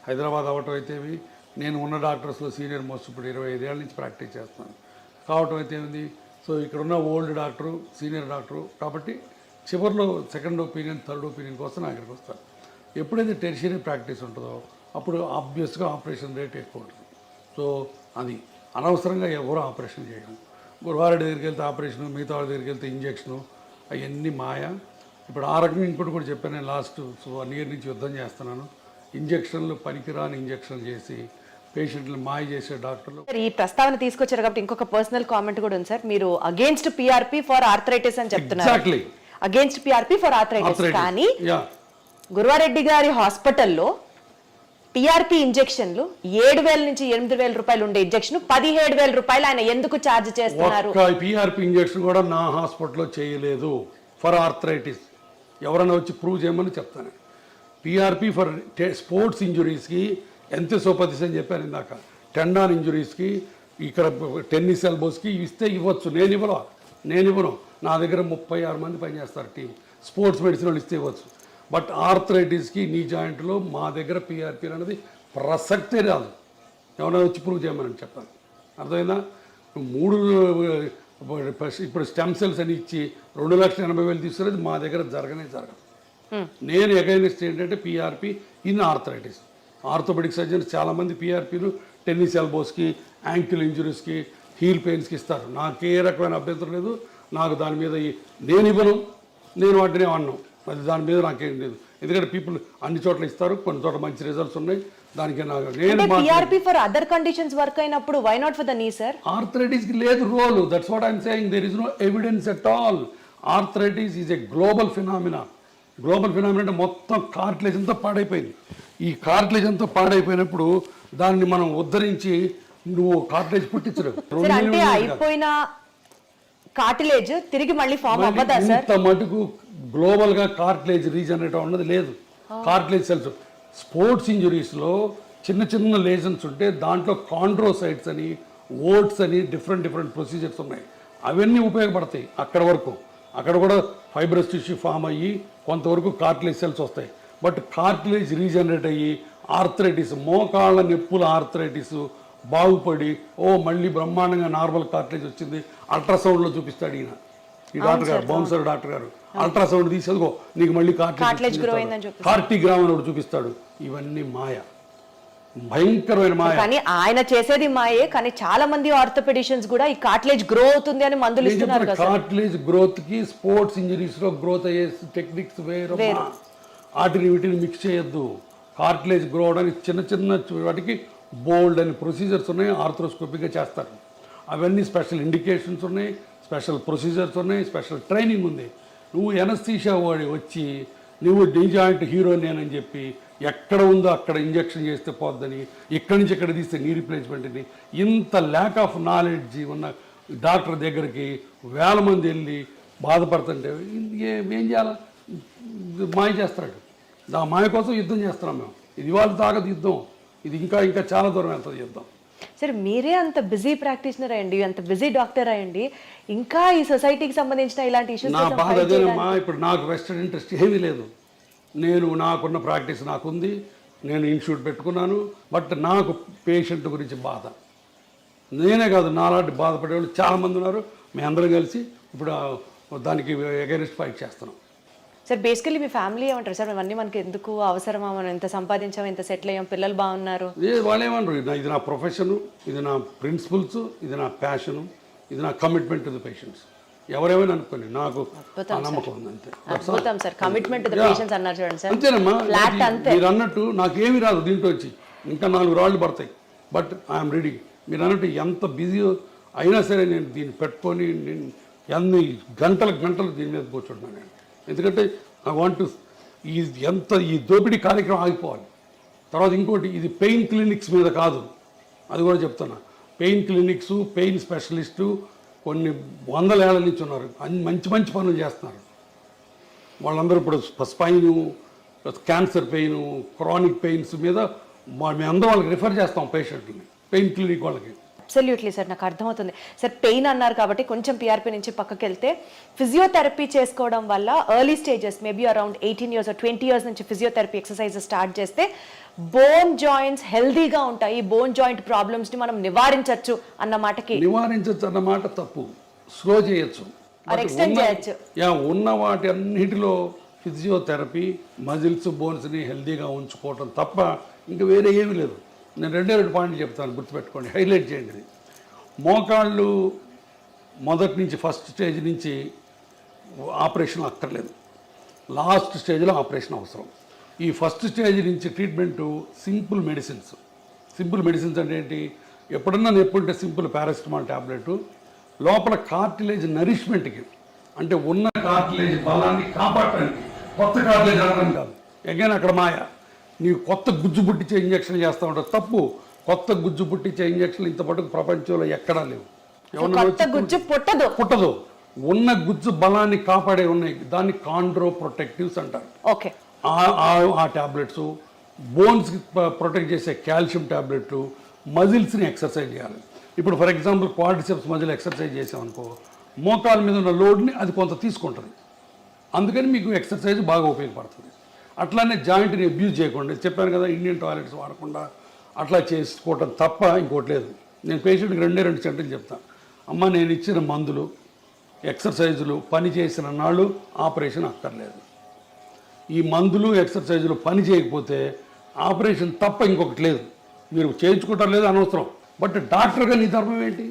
హైదరాబాద్ అవ్వటం అయితేవి, నేను ఉన్న డాక్టర్స్లో సీనియర్ మోస్ట్ ఇప్పుడు 25 ఏళ్ళ నుంచి ప్రాక్టీస్ చేస్తాను కావటం అయితే ఏంది. సో ఇక్కడ ఉన్న ఓల్డ్ డాక్టరు, సీనియర్ డాక్టరు కాబట్టి చివరిలో సెకండ్ ఒపీనియన్, థర్డ్ ఒపీనియన్ కోసం నా దగ్గరికి వస్తారు. ఎప్పుడైతే టెర్షియరీ ప్రాక్టీస్ ఉంటుందో అప్పుడు ఆబ్వియస్గా ఆపరేషన్ రేట్ ఎక్కువ ఉంటుంది. సో అది అనవసరంగా ఎవరు ఆపరేషన్ చేయడం. గురువారెడ్డి దగ్గరికి వెళ్తే ఆపరేషను, మిగతా వాళ్ళ దగ్గరికి వెళ్తే ఇంజక్షను, అవన్నీ మాయ. ఇప్పుడు ఆ రకంగా ఇంకోటి కూడా చెప్పాను. నేను లాస్ట్ 1 year నుంచి యుద్ధం చేస్తున్నాను. ఇంజక్షన్లు పనికిరాని ఇంజక్షన్లు చేసి పేషెంట్లు మాయ చేసే డాక్టర్లు. ఈ ప్రస్తావన తీసుకొచ్చారు కాబట్టి ఇంకొక పర్సనల్ కామెంట్ కూడా ఉంది సార్. మీరు అగేన్స్ట్ పిఆర్పి ఫర్ ఆర్థరైటిస్ అని చెప్తున్నారు. Exactly against PRP for arthritis. కానీ గురువారెడ్డి గారి హాస్పిటల్లో పిఆర్పి ఇంజెక్షన్లు 7,000 నుంచి 8,000 రూపాయలు ఉండే ఇంజెక్షన్ 17,000 రూపాయలు ఆయన ఎందుకు ఛార్జ్ చేస్తున్నారు? పిఆర్పి ఇంజెక్షన్ కూడా నా హాస్పిటల్లో చేయలేదు ఫర్ ఆర్థరైటిస్. ఎవరైనా వచ్చి ప్రూవ్ చేయమని చెప్తాను. పిఆర్పి ఫర్ స్పోర్ట్స్ ఇంజురీస్కి ఎంతోపతిస్ అని చెప్పాను ఇందాక. టెండాన్ ఇంజురీస్కి, ఇక్కడ టెన్నిస్ ఎల్బోస్కి ఇస్తే ఇవ్వచ్చు. నేను ఇవ్వను. నా దగ్గర 36 మంది పనిచేస్తారు టీం. స్పోర్ట్స్ మెడిసిన్ వాళ్ళు ఇస్తే ఇవ్వచ్చు. బట్ ఆర్థరైటిస్కి, నీ జాయింట్లో మా దగ్గర పిఆర్పి అనేది ప్రసక్తే రాదు. ఎవరైనా వచ్చి ప్రూవ్ చేయమని చెప్పాను. అర్థమైందా? 3 ఇప్పుడు స్టెమ్ సెల్స్ అని ఇచ్చి 2,80,000 తీసుకునేది మా దగ్గర జరగదు. నేను ఎగైనెస్ట్ ఏంటంటే PRP in arthritis. Orthopedic surgeons చాలామంది పిఆర్పీలు టెన్నిస్ ఎల్బోస్కి, యాంకిల్ ఇంజురీస్కి, హీల్ పెయిన్స్కి ఇస్తారు. నాకు ఏ రకమైన అభ్యంతరం లేదు. నాకు దాని మీద నేను ఇవ్వను, నేను వాటిని అన్నాను. అది దాని మీద నాకేం లేదు. ఎందుకంటే పీపుల్ అన్ని చోట్ల ఇస్తారు, కొన్ని చోట్ల మంచి రిజల్ట్స్ ఉన్నాయి. దానికి నేను PRP for other conditions work అయినప్పుడు why not for the knee sir? ఆర్థరైటిస్కి లేదు role. That's what I'm saying. There is no evidence at all. Arthritis is a global phenomena. Global phenomena అంటే మొత్తం కార్టిలేజ్ అంతా పాడైపోయింది. ఈ కార్టిలేజ్ అంతా పాడైపోయినప్పుడు దాన్ని మనం ఉద్ధరించి నువ్వు కార్టిలేజ్ పుట్టించరు. అంటే అయిపోయిన కార్టిలేజ్ తిరిగి మళ్ళీ ఫామ్ అవ్వదా సార్? ఇంత మటుకు గ్లోబల్గా కార్టిలేజ్ రీజనరేట్ అన్నది లేదు. కార్టిలేజ్ సెల్స్ స్పోర్ట్స్ ఇంజురీస్లో చిన్న లేజన్స్ ఉంటే దాంట్లో కాండ్రోసైట్స్ అని, ఓట్స్ అని డిఫరెంట్ ప్రొసీజర్స్ ఉన్నాయి. అవన్నీ ఉపయోగపడతాయి అక్కడ వరకు. అక్కడ కూడా ఫైబ్రస్ టిష్యూ ఫామ్ అయ్యి కొంతవరకు కార్టిలేజ్ సెల్స్ వస్తాయి. బట్ కార్టిలేజ్ రీజనరేట్ అయ్యి ఆర్థరైటిస్, మోకాళ్ళ నొప్పుల ఆర్థరైటిస్ బాగుపడి మళ్ళీ బ్రహ్మాండంగా నార్మల్ కార్టిలేజ్ వచ్చింది అల్ట్రాసౌండ్లో చూపిస్తాడు ఈయన, ఈ డాక్టర్ గారు, బౌన్సర్ డాక్టర్ గారు. అల్ట్రాసౌండ్ తీసేదిగో నీకు మళ్ళీ కార్టిలేజ్, కార్టిగ్రామ్ అని చూపిస్తాడు. ఇవన్నీ మాయ. భయంకరమైన మాయ. కానీ ఆయన చేసేది మాయే, కానీ చాలా మంది ఆర్థోపెడిషియన్స్ కూడా ఈ కార్టిలేజ్ గ్రో అవుతుంది అని మందులు ఇస్తున్నారు కదా. కార్టిలేజ్ గ్రోత్ కి స్పోర్ట్స్ ఇంజరీస్ లో గ్రోత్ అయ్యే టెక్నిక్స్ వేరు, వాటిని వీటిని మిక్స్ చేయొద్దు. కార్టిలేజ్ గ్రో అవడానికి చిన్న చిన్న వాటికి బోల్డ్ అని ప్రొసీజర్స్ ఉన్నాయి, ఆర్థ్రోస్కోపిక్గా చేస్తారు. అవన్నీ స్పెషల్ ఇండికేషన్స్ ఉన్నాయి, స్పెషల్ ప్రొసీజర్స్ ఉన్నాయి, స్పెషల్ ట్రైనింగ్ ఉంది. నువ్వు ఎనస్థీషియా వాడి వచ్చి నువ్వు నీ జాయింట్ హీరోని అని చెప్పి ఎక్కడ ఉందో అక్కడ ఇంజెక్షన్ చేస్తే పోద్దని, ఇక్కడి నుంచి ఇక్కడ తీస్తే నీ రీప్లేస్మెంట్ అని, ఇంత ల్యాక్ ఆఫ్ నాలెడ్జ్ ఉన్న డాక్టర్ దగ్గరికి వేల మంది వెళ్ళి బాధపడుతుంటే ఏం చేయాలా? మాయ చేస్తాడు. ఆ మాయ కోసం యుద్ధం చేస్తున్నాం మేము. ఇది ఇవాళ తాగదు యుద్ధం, ఇది ఇంకా ఇంకా చాలా దూరం వెళ్తుంది యుద్ధం. సరే, మీరే అంత బిజీ ప్రాక్టీషనర్ అయ్యండి, అంత బిజీ డాక్టర్ అయ్యండి, ఇంకా ఈ సొసైటీకి సంబంధించిన ఇలాంటి ఇష్యూస్ నా బాధ అదేనమ్మా. ఇప్పుడు నాకు వెస్టర్న్ ఇంట్రెస్ట్ ఏమీ లేదు. నేను నాకున్న ప్రాక్టీస్ నాకుంది, నేను ఇన్స్టిట్యూట్ పెట్టుకున్నాను. బట్ నాకు పేషెంట్ గురించి బాధ, నేనే కాదు నాలాంటి బాధపడేవాళ్ళు చాలామంది ఉన్నారు. మేము అందరం కలిసి ఇప్పుడు దానికి అగైనెస్ట్ ఫైట్ చేస్తున్నాం. సార్, బేసికలీ మీ ఫ్యామిలీ ఏమంటారు సార్? ఇవన్నీ మనకి ఎందుకు అవసరమా? మనం ఎంత సంపాదించాం, ఎంత సెటిల్ అయ్యాం, పిల్లలు బాగున్నారు, వాళ్ళు ఏమన్నారు? ఇది నా ప్రొఫెషను, ఇది నా ప్రిన్సిపల్స్, ఇది నా ప్యాషను, ఇది నా కమిట్మెంట్ టు ది పేషెంట్స్. ఎవరేమైనా అనుకోండి, నాకు ఆ నమ్మకం ఉంది అంతే. అద్భుతం sir, commitment to the patients అన్నారు చూడండి సార్. అంతేనమ్మా. ఫ్లాట్ అంతే. మీరు అన్నట్టు నాకేమీ రాదు దీంట్లో వచ్చి, ఇంకా 4 రాళ్ళు పడతాయి. But I'm ready. మీరు అన్నట్టు ఎంత బిజీ అయినా సరే నేను దీన్ని పెట్టుకొని నేను ఎన్ని గంటలు దీని మీద కూర్చుంటున్నాను నేను. ఎందుకంటే ఐ వాంట్ టు ఈ దోపిడీ కార్యక్రమం ఆగిపోవాలి. తర్వాత ఇంకోటి, ఇది పెయిన్ క్లినిక్స్ మీద కాదు, అది కూడా చెప్తున్నా. పెయిన్ క్లినిక్స్, పెయిన్ స్పెషలిస్టు కొన్ని 100 ఏళ్ల నుంచి ఉన్నారు, మంచి మంచి పనులు చేస్తున్నారు. వాళ్ళందరూ ఇప్పుడు spine, cancer pain, chronic pains మీద మేమందరం వాళ్ళకి రిఫర్ చేస్తాం పేషెంట్ని, పెయిన్ క్లినిక్ వాళ్ళకి. అబ్సల్యూట్లీ సార్, నాకు అర్థమవుతుంది సార్. పెయిన్ అన్నారు కాబట్టి కొంచెం పిఆర్పి నుంచి పక్కకి వెళ్తే, ఫిజియోథెరపీ చేసుకోవడం వల్ల early stages maybe around 18 years or 20 years నుంచి ఫిజియోథెరపీ ఎక్సర్సైజ్ స్టార్ట్ చేస్తే బోన్ జాయింట్స్ హెల్దీగా ఉంటాయి, బోన్ జాయింట్ ప్రాబ్లమ్స్ని మనం నివారించవచ్చు అన్న మాటకి. నివారించవచ్చు అన్న మాట తప్పు. స్లో చేయొచ్చు, ఎక్స్టెండ్ చేయొచ్చు. ఉన్న వాటి అన్నిటిలో ఫిజియోథెరపీ మజిల్స్, బోన్స్ని హెల్దీగా ఉంచుకోవటం తప్ప ఇంకా వేరే ఏమీ లేదు. నేను 2 పాయింట్లు చెప్తాను, గుర్తుపెట్టుకోండి, హైలైట్ చేయండి. ఇది మోకాళ్ళు మొదటి నుంచి ఫస్ట్ స్టేజ్ నుంచి ఆపరేషన్ అక్కర్లేదు, లాస్ట్ స్టేజ్లో ఆపరేషన్ అవసరం. ఈ ఫస్ట్ స్టేజ్ నుంచి treatment simple medicines. Simple medicines అంటే ఏంటి? ఎప్పుడన్నా నొప్పుంటే సింపుల్ పారాసిటమాల్ ట్యాబ్లెట్, లోపల కార్టిలేజ్ నరిష్మెంట్కి, అంటే ఉన్న కార్టిలేజ్ బలాన్ని కాపాడటానికి, కొత్త కార్టిలేజ్ అనడం కాదు. ఎగైన్ అక్కడ మాయ. నీవు కొత్త గుజ్జు పుట్టించే ఇంజక్షన్ చేస్తూ ఉంటావు, తప్పు. కొత్త గుజ్జు పుట్టించే ఇంజక్షన్లు ఇంతపాటు ప్రపంచంలో ఎక్కడా లేవు. పుట్టదు. ఉన్న గుజ్జు బలాన్ని కాపాడే ఉన్నాయి, దాన్ని కాండ్రో ప్రొటెక్టివ్స్ అంటారు. ఓకే. ఆ ట్యాబ్లెట్స్, బోన్స్కి ప్రొటెక్ట్ చేసే కాల్షియం ట్యాబ్లెట్లు, మజిల్స్ని ఎక్సర్సైజ్ చేయాలి. ఇప్పుడు for example quadriceps muscle exercise చేసామనుకో, మోకాల మీద ఉన్న లోడ్ని అది కొంత తీసుకుంటుంది, అందుకని మీకు ఎక్సర్సైజ్ బాగా ఉపయోగపడుతుంది. అట్లానే జాయింట్ని అబ్యూజ్ చేయకుండా, చెప్పాను కదా, ఇండియన్ టాయిలెట్స్ వాడకుండా అట్లా చేసుకోవటం తప్ప ఇంకోటి లేదు. నేను పేషెంట్కి 2 సెంటెన్స్ చెప్తాను. అమ్మ, నేను ఇచ్చిన మందులు, ఎక్సర్సైజులు పని చేసిన నాళ్ళు ఆపరేషన్ అక్కర్లేదు. ఈ మందులు, ఎక్సర్సైజులు పని చేయకపోతే ఆపరేషన్ తప్ప ఇంకొకటి లేదు. మీరు చేయించుకుంటారు లేదు అనవసరం, బట్ డాక్టర్గా నీ ధర్మం ఏంటి?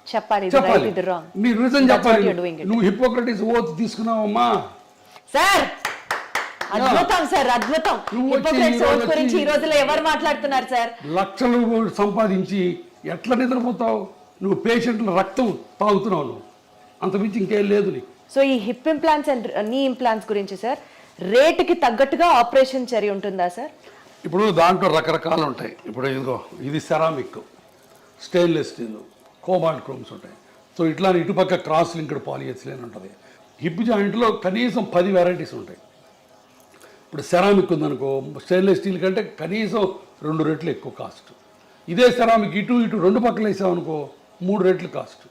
చెప్పాలి. మీరు రీజన్ చెప్పాలి. నువ్వు హిపోక్రటిస్ ఓత్ తీసుకున్నావమ్మా సార్. అద్భుతం సార్, అద్భుతం. గురించి ఈ రోజుల్లో ఎవరు మాట్లాడుతున్నారు సార్? లక్షలు సంపాదించి ఎట్లా నిద్రపోతావు? నువ్వు పేషెంట్ల రక్తం తాగుతున్నావు, నువ్వు అంతమించి ఇంకేం లేదు నీకు. సో ఈ హిప్ ఇంప్లాంట్స్ అండ్ నీ ఇంప్లాంట్స్ గురించి సార్, రేటుకి తగ్గట్టుగా ఆపరేషన్ చర్య ఉంటుందా సార్? ఇప్పుడు దాంట్లో రకరకాలు ఉంటాయి. ఇప్పుడు ఇదిగో, ఇది ceramic, stainless steel, cobalt chromes ఉంటాయి. సో ఇట్లా ఇటుపక్క క్రాస్ లింక్డ్ పాలిఎథిలీన్ ఉంటుంది. హిప్ జాయింట్లో కనీసం 10 వెరైటీస్ ఉంటాయి. ఇప్పుడు సెరామిక్ ఉందనుకో, స్టెయిన్లెస్ స్టీల్ కంటే కనీసం 2 రెట్లు ఎక్కువ కాస్ట్. ఇదే సెరామిక్ ఇటు 2 పక్కలు వేసామనుకో 3 రెట్లు కాస్ట్.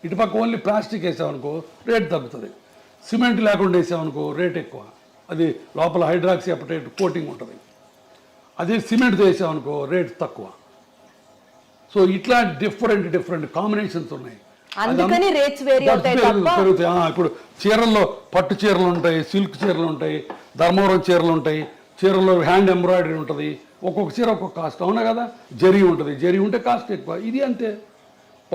ఇటుపక్క ఓన్లీ ప్లాస్టిక్ వేసామనుకో రేట్ తగ్గుతుంది. సిమెంట్ లేకుండా వేసామనుకో రేట్ ఎక్కువ, అది లోపల హైడ్రాక్సీ అపటైట్ కోటింగ్ ఉంటుంది. అదే సిమెంట్తో వేసామనుకో రేట్ తక్కువ. సో ఇట్లా డిఫరెంట్ కాంబినేషన్స్ ఉన్నాయి, అందుకని రేట్స్ వేరీ అవుతాయి. ఇప్పుడు చీరల్లో పట్టు చీరలు ఉంటాయి, సిల్క్ చీరలు ఉంటాయి, ధర్మవరం చీరలు ఉంటాయి, చీరలో హ్యాండ్ ఎంబ్రాయిడరీ ఉంటుంది, ఒక్కొక్క చీర ఒక్కొక్క కాస్ట్, అవునా కదా? జరీ ఉంటుంది, జరీ ఉంటే కాస్ట్ ఎక్కువ. ఇది అంతే,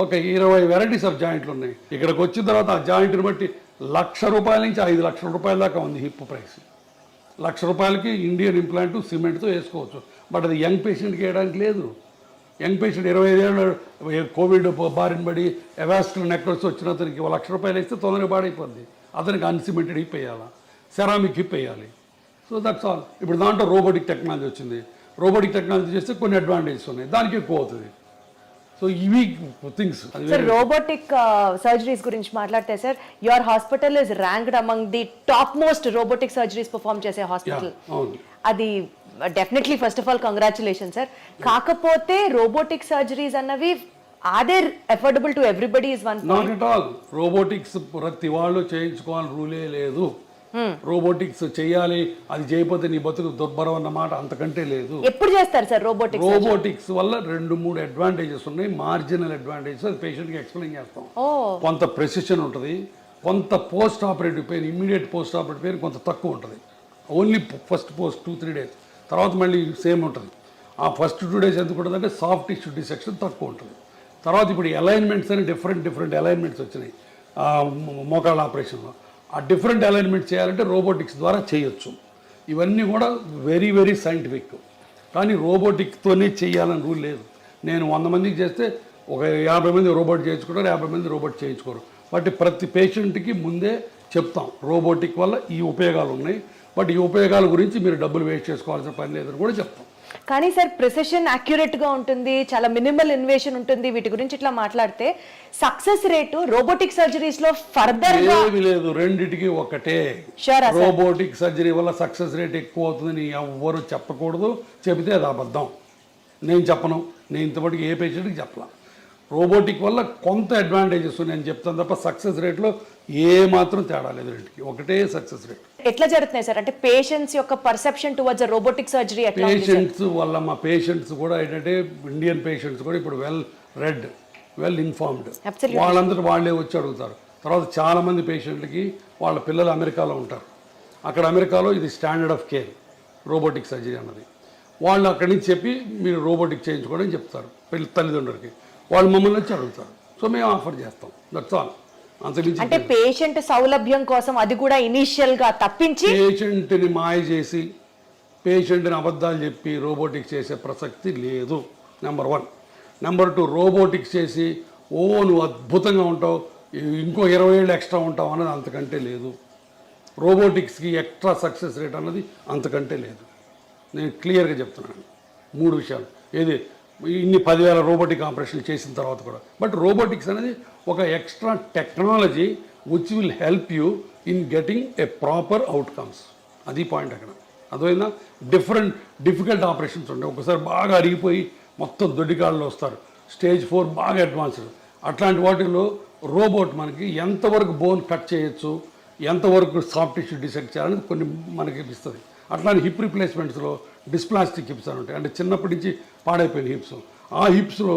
ఒక 20 వెరైటీస్ ఆఫ్ జాయింట్లు ఉన్నాయి. ఇక్కడికి వచ్చిన తర్వాత ఆ జాయింట్ని బట్టి ₹1,00,000 నుంచి 5,00,000 రూపాయల దాకా ఉంది హిప్ ప్రైస్. ₹1,00,000కి ఇండియన్ ఇంప్లాంట్ సిమెంట్తో వేసుకోవచ్చు. బట్ అది యంగ్ పేషెంట్కి వేయడానికి లేదు. యంగ్ పేషెంట్ 25 ఏళ్ళు కోవిడ్ బారిన పడి ఎవాస్కులర్ నెక్రోసిస్ వచ్చిన అతనికి ₹1,00,000 వేస్తే తొందరగా పాడైపోద్ది. అతనికి అన్సిమెంటెడ్ హిప్ వేయాలా, సెరామిక్ హిప్ వేయాలి. So that's all. ఇప్పుడు దాంట్లో రోబోటిక్ టెక్నాలజీ వచ్చింది. రోబోటిక్ టెక్నాలజీ చేస్తే కొన్ని అడ్వాంటేజెస్ ఉన్నాయి, దానికి ఎక్కువ అవుతుంది. సో ఇవి థింగ్స్. సార్ రోబోటిక్ సర్జరీస్ గురించి మాట్లాడితే sir, your hospital is ranked among the top most robotic surgeries perform చేసే హాస్పిటల్. అది definitely first of all congratulation sir. కాకపోతే రోబోటిక్ సర్జరీస్ అన్నవి are affordable to everybody is one not at all. Robotics ప్రతి వాళ్ళు చేయించుకోవాలని రూలే లేదు. Robotics చేయాలి, అది చేయకపోతే నీ బతుకు దుర్భరం అన్నమాట అంతకంటే లేదు. ఎప్పుడు చేస్తారు సార్ రోబోటిక్స్? రోబోటిక్స్ వల్ల 2-3 అడ్వాంటేజెస్ ఉన్నాయి, మార్జినల్ అడ్వాంటేజెస్. అది పేషెంట్కి ఎక్స్ప్లెయిన్ చేస్తాం. కొంత ప్రెసిషన్ ఉంటుంది, కొంత post operative pain, immediate post operative pain కొంత తక్కువ ఉంటుంది. ఓన్లీ ఫస్ట్ 2-3 డేస్, తర్వాత మళ్ళీ సేమ్ ఉంటుంది. ఆ ఫస్ట్ 2 డేస్ ఎందుకు ఉంటుంది అంటే సాఫ్ట్ టిష్యూ డిసెక్షన్ తక్కువ ఉంటుంది. తర్వాత ఇప్పుడు అలైన్మెంట్స్ అని డిఫరెంట్ అలైన్మెంట్స్ వచ్చినాయి మోకాళ్ళ ఆపరేషన్లో. ఆ డిఫరెంట్ అలైన్మెంట్ చేయాలంటే రోబోటిక్స్ ద్వారా చేయొచ్చు. ఇవన్నీ కూడా వెరీ వెరీ సైంటిఫిక్. కానీ రోబోటిక్తోనే చేయాలని రూల్ లేదు. నేను 100 మందికి చేస్తే ఒక 50 మంది రోబోట్ చేయించుకుంటారు, 50 మంది రోబోట్ చేయించుకోరు. బట్ ప్రతి పేషెంట్కి ముందే చెప్తాం రోబోటిక్ వల్ల ఈ ఉపయోగాలు ఉన్నాయి, బట్ ఈ ఉపయోగాల గురించి మీరు డబ్బులు వేస్ట్ చేసుకోవాల్సిన పని లేదని కూడా చెప్తాం. కానీ సార్ ప్రెసిషన్ యాక్యురేట్ గా ఉంటుంది, చాలా మినిమల్ ఇన్వేషన్ ఉంటుంది. వీటి గురించి ఇట్లా మాట్లాడితే సక్సెస్ రేటు రోబోటిక్ సర్జరీస్ లో ఫర్దర్ గా ఏమీ లేదు, రెండిటికి ఒకటే. రోబోటిక్ సర్జరీ వల్ల సక్సెస్ రేట్ ఎక్కువ అవుతుందని ఎవ్వరు చెప్పకూడదు. చెబితే అది అబద్ధం. నేను చెప్పను, నేను ఇంతవరకు ఏ పేషెంట్కి చెప్పలా. రోబోటిక్ వల్ల కొంత అడ్వాంటేజెస్ ఉన్నాయని చెప్తాను తప్ప సక్సెస్ రేట్లో ఏ మాత్రం తేడా లేదు. రెండుకి ఒకటే సక్సెస్ రేట్. ఎట్లా జరుగుతున్నాయి సార్ అంటే పేషెంట్స్ యొక్క perception towards robotic surgery? Patients వల్ల మా పేషెంట్స్ కూడా ఏంటంటే ఇండియన్ పేషెంట్స్ కూడా ఇప్పుడు వెల్ ఇన్ఫార్మ్డ్. వాళ్ళందరూ వాళ్ళే వచ్చి అడుగుతారు. తర్వాత చాలామంది పేషెంట్లకి వాళ్ళ పిల్లలు అమెరికాలో ఉంటారు. అక్కడ అమెరికాలో ఇది standard of care robotic surgery అన్నది. వాళ్ళు అక్కడి నుంచి చెప్పి మీరు రోబోటిక్ చేయించుకోవడం చెప్తారు తల్లిదండ్రులకి. వాళ్ళు మమ్మల్ని వచ్చి అడుగుతారు. సో మేము ఆఫర్ చేస్తాం. That's all. అంటే పేషెంట్ సౌలభ్యం కోసం అది కూడా ఇనిషియల్ గా తప్పించి పేషెంట్ని మాయ చేసి పేషెంట్ని అబద్ధాలు చెప్పి రోబోటిక్స్ చేసే ప్రసక్తి లేదు. నెంబర్ 1. నెంబర్ 2, రోబోటిక్స్ చేసి నువ్వు అద్భుతంగా ఉంటావు, ఇంకో 20 ఏళ్ళు ఎక్స్ట్రా ఉంటావు అన్నది అంతకంటే లేదు. రోబోటిక్స్కి ఎక్స్ట్రా సక్సెస్ రేట్ అన్నది అంతకంటే లేదు. నేను క్లియర్గా చెప్తున్నాను 3 విషయాలు. ఏది ఇన్ని 10,000 రోబోటిక్ ఆపరేషన్లు చేసిన తర్వాత కూడా. బట్ రోబోటిక్స్ అనేది ఒక extra technology which will help you in getting a proper outcomes. అది పాయింట్ అక్కడ. అదైనా డిఫికల్ట్ ఆపరేషన్స్ ఉంటాయి. ఒకసారి బాగా అరిగిపోయి మొత్తం దొడ్డికాళ్ళు వస్తారు, స్టేజ్ 4 బాగా అడ్వాన్స్డ్. అట్లాంటి వాటిల్లో రోబోట్ మనకి ఎంతవరకు బోన్ కట్ చేయొచ్చు, ఎంతవరకు సాఫ్ట్ టిష్యూ డిసెక్ట్ చేయాలని కొన్ని మనకి ఇస్తుంది. అట్లాంటి హిప్ రిప్లేస్మెంట్స్లో డిస్ప్లాస్టిక్ హిప్స్ అని ఉంటాయి, అంటే చిన్నప్పటి నుంచి పాడైపోయిన హిప్స్. ఆ హిప్స్లో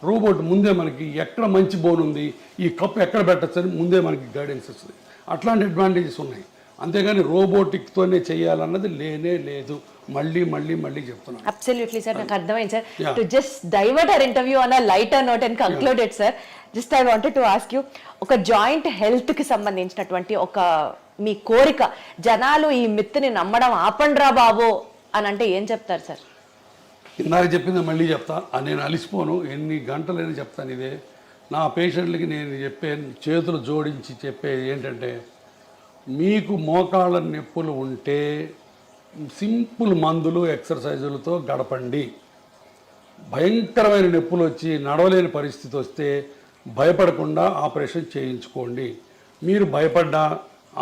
రోబోట్ ముందే మనకి ఎక్కడ మంచి బోన్ ఉంది, ఈ కప్పు ఎక్కడ పెట్టచ్చు అని ముందే మనకి గైడెన్స్ ఇస్తుంది. అట్లాంటి అడ్వాంటేజెస్ ఉన్నాయి. అంతేగాని రోబోటిక్తోనే చేయాలన్నది లేనే లేదు. మళ్ళీ చెప్తున్నాను. అబ్సల్యూట్లీ సార్, నాకు అర్థమైంది sir. To just divert our interview on a lighter note and concluded sir, just I wanted to ask you, ఒక జాయింట్ హెల్త్ కి సంబంధించినటువంటి ఒక మీ కోరిక, జనాలు ఈ మిత్తుని నమ్మడం ఆపండ్రా బాబు అని అంటే ఏం చెప్తారు సార్? ఇందాక చెప్పింది మళ్ళీ చెప్తా. నేను అలిసిపోను, ఎన్ని గంటలైనా చెప్తాను. ఇదే నా పేషెంట్లకి నేను చేతులు జోడించి చెప్పేది ఏంటంటే, మీకు మోకాళ్ళ నొప్పులు ఉంటే సింపుల్ మందులు ఎక్సర్సైజులతో గడపండి. భయంకరమైన నొప్పులు వచ్చి నడవలేని పరిస్థితి వస్తే భయపడకుండా ఆపరేషన్ చేయించుకోండి. మీరు భయపడ్డా,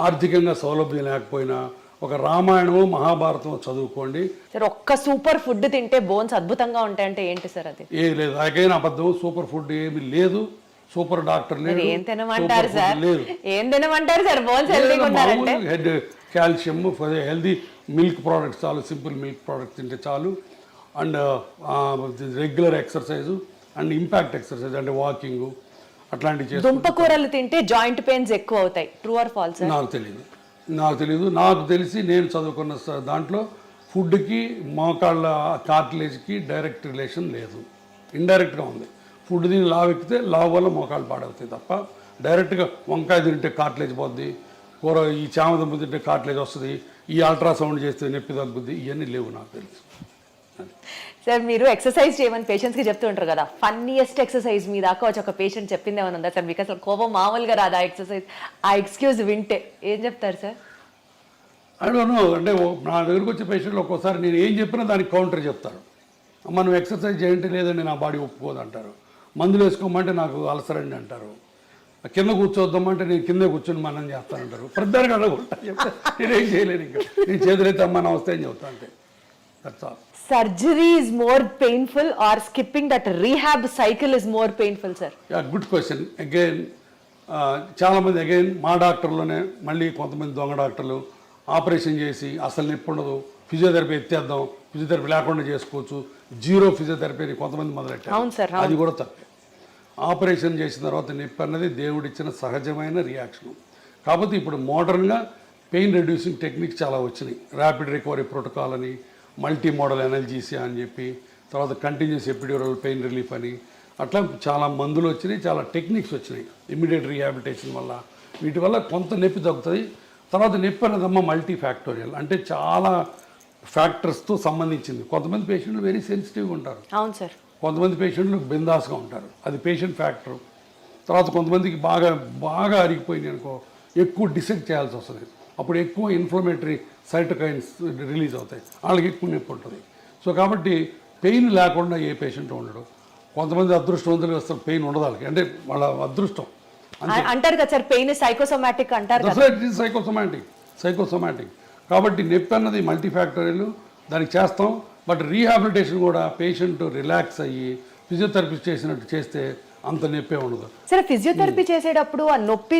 ఆర్థికంగా సౌలభ్యం లేకపోయినా ఒక రామాయణము మహాభారతం చదువుకోండి. సార్ ఒక్క సూపర్ ఫుడ్ తింటే బోన్స్ అద్భుతంగా ఉంటాయంటే ఏంటి సార్ అది? ఏది లేదు, నాకైనా అబద్ధం. సూపర్ ఫుడ్ ఏమి లేదు, సూపర్ డాక్టర్ లేదు. ఏం తినమంటారు సార్? ఏం తినమంటారు సార్ బోన్స్ హెల్తీగా ఉండాలంటే? Head calcium, healthy milk products చాలు, సింపుల్ మిల్క్ ప్రోడక్ట్స్ తింటే చాలు. And regular exercise and impact exercise అంటే వాకింగ్ అట్లాంటివి చేసి. దుంపకూరలు తింటే జాయింట్ పెయిన్స్ ఎక్కువ అవుతాయి, ట్రూ ఆర్ ఫాల్స్? నాకు తెలియదు. నాకు తెలిసి నేను చదువుకున్న దాంట్లో ఫుడ్కి మోకాళ్ళ కార్టిలేజ్కి డైరెక్ట్ రిలేషన్ లేదు, ఇండైరెక్ట్గా ఉంది. ఫుడ్ తిని లావు ఎక్కితే లావు వల్ల మోకాళ్ళు పాడవుతాయి తప్ప డైరెక్ట్గా వంకాయ తింటే కార్టిలేజ్ పోద్ది, కూర ఈ చామదుంప తింటే కార్టిలేజ్ వస్తుంది, ఈ అల్ట్రాసౌండ్ చేస్తే నొప్పి తగ్గుద్ది, ఇవన్నీ లేవు నాకు తెలుసు. సార్ మీరు ఎక్సర్సైజ్ చేయమని పేషెంట్స్కి చెప్తూ ఉంటారు కదా, ఫన్నీయెస్ట్ ఎక్సర్సైజ్ మీ దాకా వచ్చి ఒక పేషెంట్ చెప్పింది ఏమైనా ఉందా సార్? మీకు అసలు కోపం మామూలుగా రాదు ఆ ఎక్సర్సైజ్, ఆ ఎక్స్క్యూజ్ వింటే ఏం చెప్తారు సార్? ఐ డోంట్ నో, అంటే నా దగ్గరకు వచ్చే పేషెంట్లు ఒక్కోసారి నేను ఏం చెప్పినా దానికి కౌంటర్ చెప్తారు. అమ్మ నువ్వు ఎక్సర్సైజ్ చేయంటే లేదండి నా బాడీ ఒప్పుకోదు అంటారు, మందులు వేసుకోమంటే నాకు అలసరండి అంటారు, కింద కూర్చోద్దామంటే నేను కిందే కూర్చొని మనం చేస్తానంటారు. ప్రతిదానికి అడగొట్టా చెప్తే నేనేం చేయలేను, ఇంకా నేను చేతులైతే అమ్మ నా వస్తే అని చెప్తా అంటే that's all. Surgery is more painful are skipping that rehab cycle is more painful sir? Yeah, good question. Again చాలామంది అగైన్ మా డాక్టర్లోనే మళ్ళీ కొంతమంది దొంగ డాక్టర్లు ఆపరేషన్ చేసి అసలు నొప్పి ఉండదు, ఫిజియోథెరపీ ఎత్తేద్దాం, ఫిజియోథెరపీ లేకుండా చేసుకోవచ్చు, జీరో ఫిజియోథెరపీ అని కొంతమంది మొదలెట్టారు. అది కూడా తప్పే. ఆపరేషన్ చేసిన తర్వాత నొప్పి అన్నది దేవుడిచ్చిన సహజమైన రియాక్షన్. కాకపోతే ఇప్పుడు మోడర్న్గా పెయిన్ రెడ్యూసింగ్ టెక్నిక్స్ చాలా వచ్చినాయి. ర్యాపిడ్ రికవరీ ప్రోటోకాల్ అని, మల్టీ మోడల్ ఎనల్జీసియా అని చెప్పి, తర్వాత కంటిన్యూస్ ఎపిడ్యూరల్ పెయిన్ రిలీఫ్ అని, అట్లా చాలా మందులు వచ్చినాయి, చాలా టెక్నిక్స్ వచ్చినాయి ఇమ్మీడియట్ రీహాబిలిటేషన్ వల్ల. వీటి వల్ల కొంత నొప్పి తగ్గుతుంది. తర్వాత నొప్పి అన్నదమ్మ మల్టీ ఫ్యాక్టోరియల్, అంటే చాలా ఫ్యాక్టర్స్తో సంబంధించింది. కొంతమంది పేషెంట్లు వెరీ సెన్సిటివ్గా ఉంటారు, అవును సార్. కొంతమంది పేషెంట్లు బిందాస్గా ఉంటారు, అది పేషెంట్ ఫ్యాక్టర్. తర్వాత కొంతమందికి బాగా బాగా అరిగిపోయింది అనుకో, ఎక్కువ డిసెక్ట్ చేయాల్సి వస్తుంది, అప్పుడు ఎక్కువ ఇన్ఫ్లమేటరీ సైటోకైన్స్ రిలీజ్ అవుతాయి, వాళ్ళకి ఎక్కువ నొప్పి ఉంటుంది. సో కాబట్టి పెయిన్ లేకుండా ఏ పేషెంట్ ఉండడు. కొంతమంది అదృష్టవంతులు వస్తారు, పెయిన్ ఉండదు వాళ్ళకి, అంటే వాళ్ళ అదృష్టం అంటారు కదా సార్, పెయిన్ సైకోసోమాటిక్ అంటారు కదా. సైకోసోమాటిక్ కాబట్టి నొప్పి అన్నది మల్టీ ఫ్యాక్టరీలు, దానికి చేస్తాం. బట్ రీహాబిలిటేషన్ కూడా పేషెంట్ రిలాక్స్ అయ్యి ఫిజియోథెరపీ చేసినట్టు చేస్తే అంత నొప్పే ఉండదు. సరే ఫిజియోథెరపీ చేసేటప్పుడు ఆ నొప్పి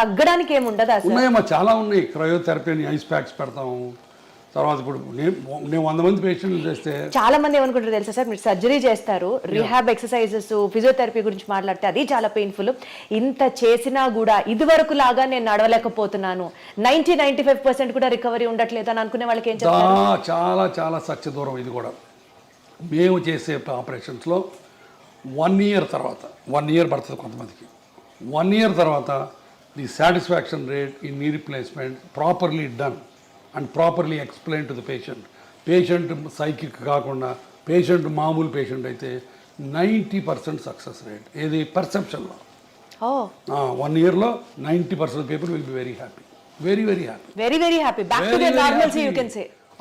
తగ్గడానికి ఏముండదా? ఉన్నాయమ్మా, చాలా ఉన్నాయి. క్రయోథెరపీ అని ఐస్ ప్యాక్స్ పెడతాము. తర్వాత ఇప్పుడు నేను 100 మంది పేషెంట్లు చేస్తే చాలా మంది ఏమనుకుంటారు తెలుసా సార్, మీరు సర్జరీ చేస్తారు, రీహాబ్ ఎక్సర్సైజెస్ ఫిజియోథెరపీ గురించి మాట్లాడితే అది చాలా పెయిన్ఫుల్, ఇంత చేసినా కూడా ఇది వరకు లాగా నేను నడవలేకపోతున్నాను, 90-95% కూడా రికవరీ ఉండట్లేదు అని అనుకునే వాళ్ళకి ఏం చెప్తారు? చాలా చాలా సత్య దూరం ఇది కూడా. మేము చేసే ఆపరేషన్స్లో 1 year తర్వాత, 1 year పడుతుంది కొంతమందికి, 1 year తర్వాత the satisfaction rate in knee replacement properly done and properly explain to the patient psychic కాకుండా పేషెంట్ మామూలు పేషెంట్ అయితే 90% సక్సెస్ రేట్. ఏది పర్సెప్షన్లో 1 yearలో 90% people will be very happy, very very happy.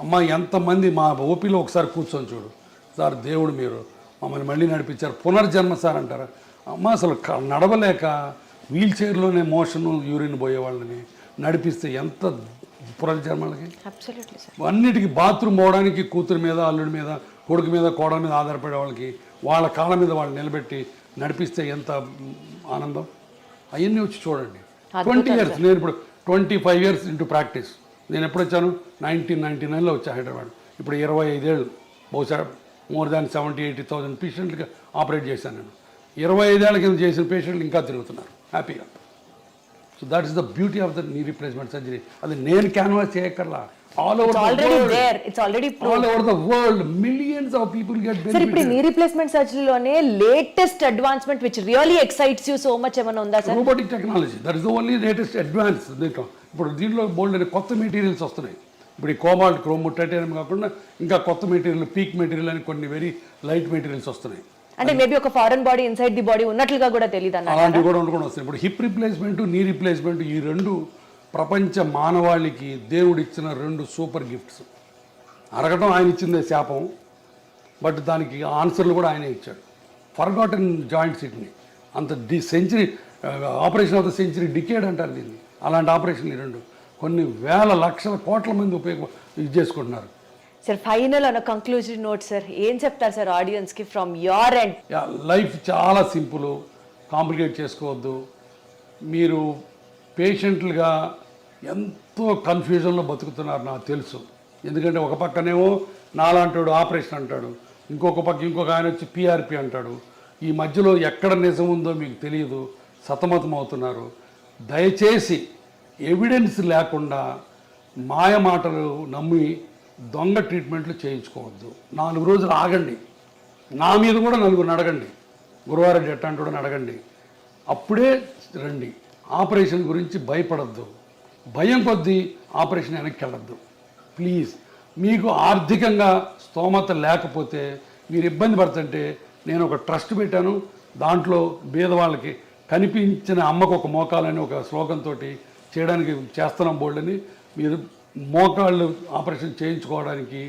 అమ్మ ఎంతమంది మా ఓపీలో ఒకసారి కూర్చొని చూడు సార్, దేవుడు మీరు మమ్మల్ని మళ్ళీ నడిపించారు, పునర్జన్మ సార్ అంటారా. అమ్మ అసలు నడవలేక వీల్ చైర్లోనే మోషన్ యూరిన్ పోయే వాళ్ళని నడిపిస్తే ఎంత పునర్జన్మలకి. అన్నిటికీ బాత్రూమ్ పోవడానికి కూతురు మీద, అల్లుడి మీద, కొడుకు మీద, కోడల మీద ఆధారపడే వాళ్ళకి వాళ్ళ కాళ్ళ మీద వాళ్ళు నిలబెట్టి నడిపిస్తే ఎంత ఆనందం. అవన్నీ వచ్చి చూడండి. 20 years, నేను ఇప్పుడు 25 years ఇంటూ ప్రాక్టీస్. నేను ఎప్పుడు వచ్చాను? 1999లో వచ్చా హైదరాబాద్. ఇప్పుడు 25 ఏళ్ళు, బహుశా మోర్ దాన్ 70,000-80,000 పేషెంట్లకి ఆపరేట్ చేశాను నేను. 25 ఏళ్ల కింద చేసిన పేషెంట్లు ఇంకా తిరుగుతున్నారు హ్యాపీగా. So that is the beauty of the knee replacement surgery. అది నేను క్యాన్వాస్ చేయక్కర్లా, all over the world millions of people get benefit. ఇప్పుడు నీ రీప్లేస్మెంట్ సర్జరీలోనే latest advancement which really excites you so much ఏమైనా ఉందా sir? Robotic technology, that is the only latest advance. ఇప్పుడు దీంట్లో బోల్డ్ అనే కొత్త మెటీరియల్స్ వస్తున్నాయి. ఇప్పుడు ఈ కోబాల్ట్, క్రోమ్, టైటానియం కాకుండా ఇంకా కొత్త మెటీరియల్, పీక్ మెటీరియల్ అని కొన్ని వెరీ లైట్ మెటీరియల్స్ వస్తున్నాయి. అంటే మేబీ ఒక foreign body inside the body ఉన్నట్లుగా కూడా తెలియదు అన్న, అలాంటివి కూడా ఉండకుండా వస్తాయి. ఇప్పుడు హిప్ రీప్లేస్మెంట్, నీ రీప్లేస్మెంట్, ఈ రెండు ప్రపంచ మానవాళికి దేవుడిచ్చిన 2 సూపర్ గిఫ్ట్స్. అరగటం ఆయన ఇచ్చిందే శాపం, బట్ దానికి ఆన్సర్లు కూడా ఆయనే ఇచ్చాడు. ఫర్గాటన్ జాయింట్ సిట్ని అంత century, operation of the century, decade అంటారు దీన్ని. అలాంటి ఆపరేషన్లు 2 కొన్ని వేల లక్షల కోట్ల మంది ఇది చేసుకుంటున్నారు. సార్ ఫైనల్ అన్న కంక్లూజన్ నోట్ సార్, ఏం చెప్తారు సార్ ఆడియన్స్కి ఫ్రమ్ యువర్ ఎండ్? లైఫ్ చాలా సింపుల్, కాంప్లికేట్ చేసుకోవద్దు. మీరు పేషెంట్లుగా ఎంతో కన్ఫ్యూజన్లో బతుకుతున్నారు నాకు తెలుసు. ఎందుకంటే ఒక పక్కనేమో నాలాంటాడు ఆపరేషన్ అంటాడు, ఇంకొక ఆయన వచ్చి పిఆర్పి అంటాడు. ఈ మధ్యలో ఎక్కడ నిజం ఉందో మీకు తెలియదు, సతమతం అవుతున్నారు. దయచేసి ఎవిడెన్స్ లేకుండా మాయ మాటలు నమ్మి దొంగ ట్రీట్మెంట్లు చేయించుకోవద్దు. 4 రోజులు ఆగండి. నా మీద కూడా 4 అడగండి, గురువారెడ్డి ఎట్టాంటి కూడా అడగండి, అప్పుడే రండి. ఆపరేషన్ గురించి భయపడద్దు. భయం కొద్దీ ఆపరేషన్ వెనక్కి వెళ్ళద్దు ప్లీజ్. మీకు ఆర్థికంగా స్తోమత లేకపోతే మీరు ఇబ్బంది పడుతుంటే నేను ఒక ట్రస్ట్ పెట్టాను. దాంట్లో పేదవాళ్ళకి కనిపించిన అమ్మకు ఒక మోకాలని ఒక స్లోగన్తో చేయడానికి చేస్తున్నాం బోల్డ్ని. మీరు మోకాళ్ళు ఆపరేషన్ చేయించుకోవడానికి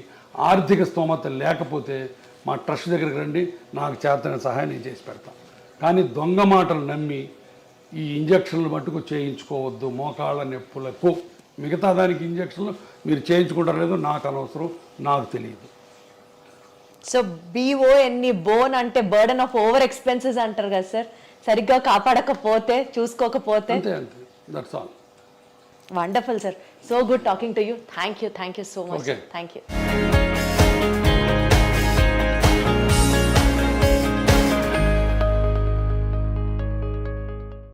ఆర్థిక స్తోమత లేకపోతే మా ట్రస్ట్ దగ్గరికి రండి, నాకు చేతన సహాయం నేను చేసి పెడతాను. కానీ దొంగ మాటలు నమ్మి ఈ ఇంజక్షన్లు మట్టుకు చేయించుకోవద్దు మోకాళ్ళ నొప్పులకు. మిగతా దానికి ఇంజక్షన్లు మీరు చేయించుకుంటారో లేదో నాకు అనవసరం, నాకు తెలియదు. సో BONE బోన్ అంటే బర్డన్ ఆఫ్ ఓవర్ ఎక్స్పెన్సెస్ అంటారు కదా సార్, సరిగ్గా కాపాడకపోతే చూసుకోకపోతే. అంతే అంతే, that's all. Wonderful sir, so good talking to you. Thank you so much. Okay. Thank you.